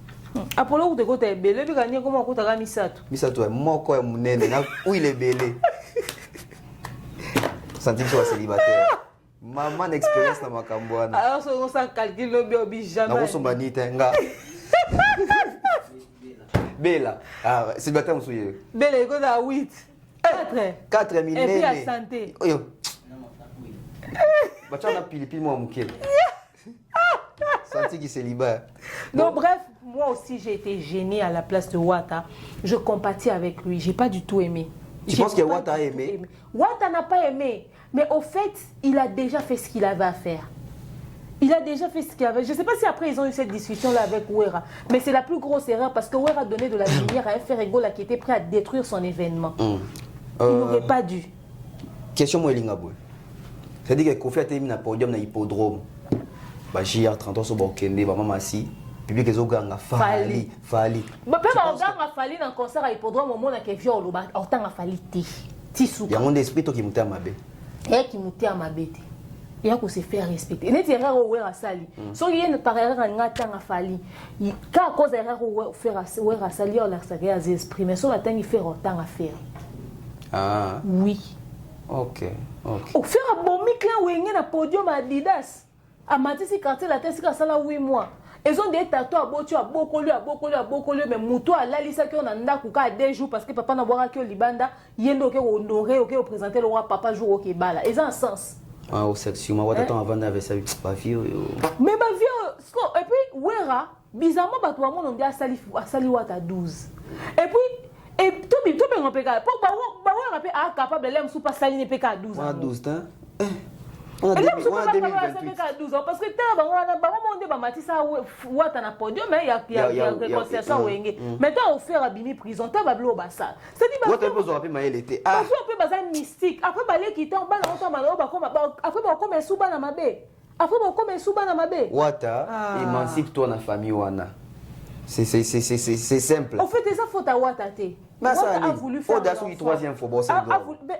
Apollo ku te ko te belé bi kanye ko mo ko taka misato. Misato ya moko ya munene na où il est belé. Santi soit célibataire. Maman expérience na makambo wana. Alors on ça calcule le bi jamais. Na ko somba ni tenga. Bella. Ah, célibataire musuye. Bella ko da 8. 4 minutes. Et puis à santé. Oyo. Bachana pilipili moi muke. Santi qui célibat. Donc bref, moi aussi j'ai été gênée à la place de Wata. Je compatis avec lui, j'ai pas du tout aimé. Tu penses que Wata a aimé? Wata n'a pas aimé, mais au fait, il a déjà fait ce qu'il avait à faire. Il a déjà fait ce qu'il avait. Je ne sais pas si après ils ont eu cette discussion-là avec Wera, mais c'est la plus grosse erreur parce que Wera a donné de la lumière à un Ferregola qui était prêt à détruire son événement. Il n'aurait pas dû. Question moi Elingabou. C'est-à-dire que Kofi a été mis dans le podium dans l'hippodrome. Bajia 30 ans sur Bokende, maman si public les oganga fali. Ba pe ba oganga fali dans concert à hippodrome au monde que viol ba autant fali ti souka. Il y a un esprit qui muté à mabe. Et qui muté à mabe. Il y a que se faire respecter. Ne tira au wera sali. So il y a par erreur ngata nga fali. Ka cause erreur au faire wera sali on la saga à exprimer so la temps il faire autant à faire. Ah. Oui. OK. Au faire un bon mic là où il y a un podium Adidas. A Matisi quartier la tête ça là 8 mois. Ils ont des tatouages à beaucoup, mais Mouto a la liste qui on a ndakouka 2 jours parce que papa n'a boira que Libanda, yendo que honoré OK présenter le roi papa jour OK bala. Ils ont un sens. Ah au section moi attends avant avec ça pas vieux. Mais ba vieux et puis Wera bizarrement ba toi mon on dit à sali wata 12. Et puis tout bien impecable. Pour ba Wera peut être capable l'aime sous pas sali ne peut qu'à 12 ans. 12 ans. On a 2028 parce que Wata na podium mais il y a réconciliation wenge. Maintenant on fait Rabimi prison, ta va blo basa. C'est dit Wata peut zo maël était. Ah. Parce que peut bazar mystique. Après balé quitter on ba na on malo ba comme après ba comme souba na mabe. Après ba comme souba na mabe. Wata émancipe-toi na famille wana. C'est simple. En fait, ça faute à Wata té. Wata a voulu faire le troisième fois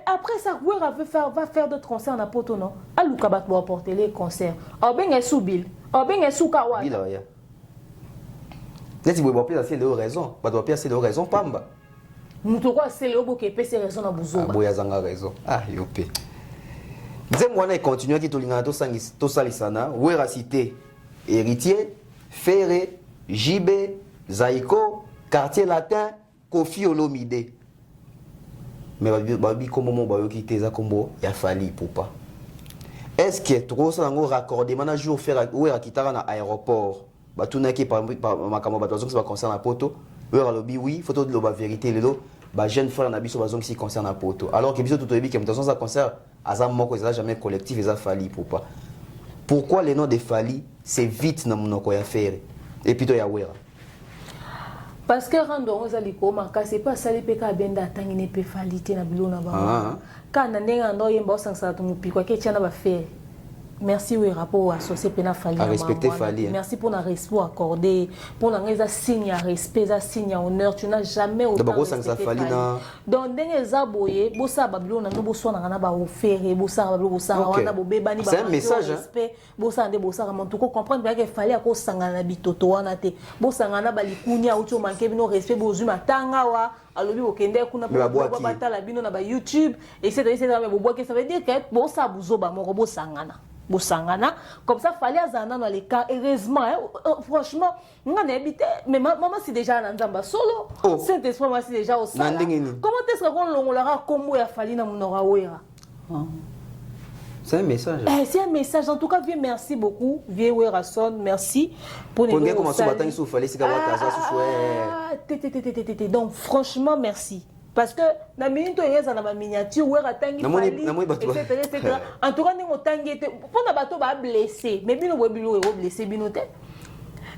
après ça, Wera va faire d'autres concerts à Poto, non? Aluka va porter les concerts. Ben est sous Bill. Ben est sous Kawa. Bill, là. Laisse moi pas assez de raison. Pas de assez de raison pamba. Nous te quoi c'est le beau qui peut ces raisons à Bouzo. Ah boya zanga raison. Ah yopé. Nzem wana continue ki tolinga to salisana. Wera cité héritier, Ferré, JB, Zaiko, quartier latin, Kofi Olomide. Mais babi comme moment bayo qui teza kombo ya fali poupa. Est-ce que trop ça ngo raccordé manager faire Wera kitara na aéroport. Ba tunaki par makamo ba tozong ça concerne poto. Wera lobi oui, photo de la vérité lelo. Ba jeune frère na biso bazong qui concerne poto. Alors que biso tout obi que mutason ça concerne azam moko ça jamais collectif ça fali poupa. Pourquoi les noms de fali c'est vite na monoko ya faire et puis to ya Wera. Parce que rando on za liko makasi pas sali pe ka benda tangine pe falite na bilona ba. Kana nenga ndo yemba osangsa to mupikwa ke tiana ba faire. Merci oui rapport associé pena fali à respecter fali. Merci pour la respect accordé, pour la signe à respect, ça signe à honneur, tu n'as jamais autant respecté fali. Donc dengue za boye, bossa babilona no bosso na na ba offert, bossa babilo bossa wana bobeba ni ba. C'est un message respect, bossa ande bossa man tout comprendre bien que fali ako sanga na bitoto wana te. Bossa na ba likunya ucho manke bino respect bozuma tanga wa alobi okende kuna ba batala bino na ba YouTube etc mais bobo que ça veut dire que bossa buzoba moko bossangana. Bosangana comme ça fallait azana dans les cas heureusement franchement on a habité mais maman c'est déjà dans Nzamba solo Saint-Esprit moi c'est déjà au sala comment est-ce qu'on longolera comme il a fallu na monora wera c'est un message c'est un message en tout cas vieux merci beaucoup vieux wera son merci pour les comment ça battre il fallait c'est donc franchement merci. Parce que na minute yeza na miniature wera tangi fali etc. En tout cas ningo tangi pour na bato ba blessé mais bino webilo blessé bino te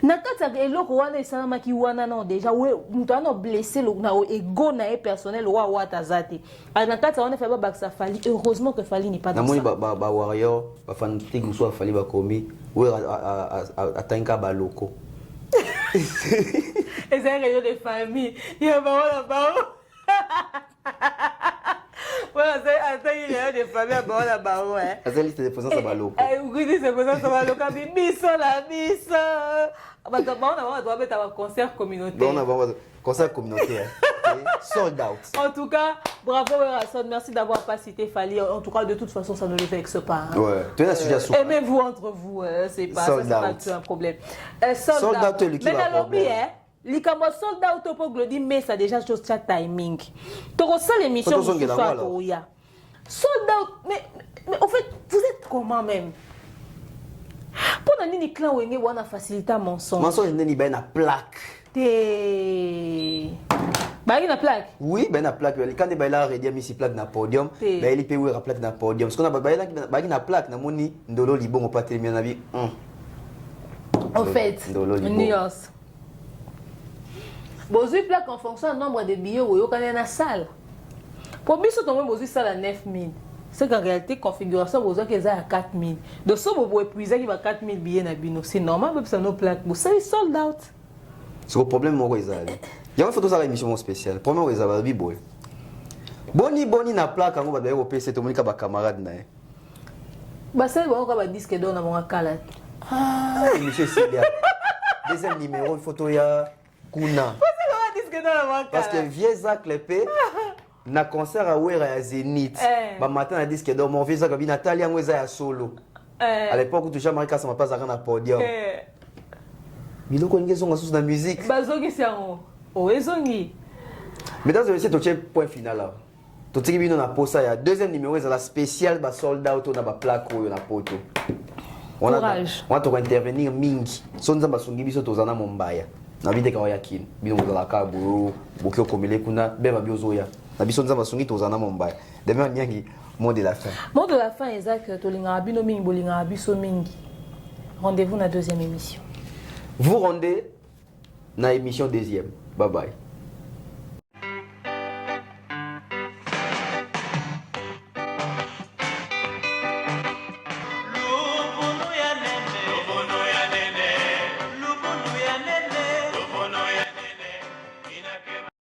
na kata eloko wana esalama ki wana non déjà we muto ana blessé lo na ego na personnel wa tazate na kata wana fa ba baksa fali heureusement que fali n'est pas dans ça na ba warrior ba fanatique muso fali ba komi wera atanka ba loko et c'est un réunion de famille il y a ba voilà, c'est un des familles à bord la baron. C'est liste de présence à Balo. Oui, c'est présence à Balo. La miss. On doit mettre un concert communautaire. On a un concert communautaire. Sold out. En tout cas, bravo Werrason. Merci d'avoir pas cité Fali. En tout cas, de toute façon, ça ne le vexe pas. Ouais. Tu es un sujet souple. Aimez-vous entre vous. C'est pas un problème. Sold out, le qui va problème. Likambo soldat autopo glodi mais ça déjà chose chat timing. Toko ça l'émission vous soit Koya. Soldat mais en fait vous êtes comment même? Pour nani clan wenge wana faciliter mensonge. Mensonge nani ben na plaque. Té ba na plaque. Oui, ben na plaque. Quand il a redia mi si plaque na podium, ben il peut ouvrir plaque na podium. Ce qu'on a ba na plaque na moni ndolo libongo pas terminer na vie. En fait, nuance. Bozu plaque en fonction du nombre de billets où il y a dans la salle. Pour bien sûr, bozu salle à 9 000. C'est qu'en réalité, configuration, bozu qui est à 4 000. De ce que vous épuisez, il y a 4 000 billets dans bino. C'est normal, même si nos plaques. Vous savez, sold out. C'est le problème, moi, il y a une photo de l'émission spéciale. Premier, il y a une boy. Boni na plaque, on va dire au PC, tout le monde a des camarades. Bah, c'est bon, on va disque d'or dans mon calat. Ah, monsieur Sylvia. Deuxième numéro, une photo, il y a Kuna. Parce que vieux Zach Lepé, na concert à Ouera à Zénith. Bah matin, on a dit que dans mon vieux Zach, Nathalie Angweza à solo. À l'époque où toujours Marika ça m'a pas arrêté à podium. Mais nous connaissons la source de la musique. Bazongi c'est un. Oh, ezongi. Mesdames et messieurs, tu as point final là. Tu as vu na posa ya deuxième numéro c'est la spéciale ba sold out na ba plaque ou na poto. On a intervenir mingi. Sonza basungi biso tozana Mombaya. Na bide ka yakin bino la kabu bokyo komele kuna beba biozoya na biso nzamba sungi tozana Mombaya demain nyangi mot de la fin exact tolinga bino mingi bolinga biso mingi rendez-vous na deuxième émission vous rendez na émission deuxième bye bye.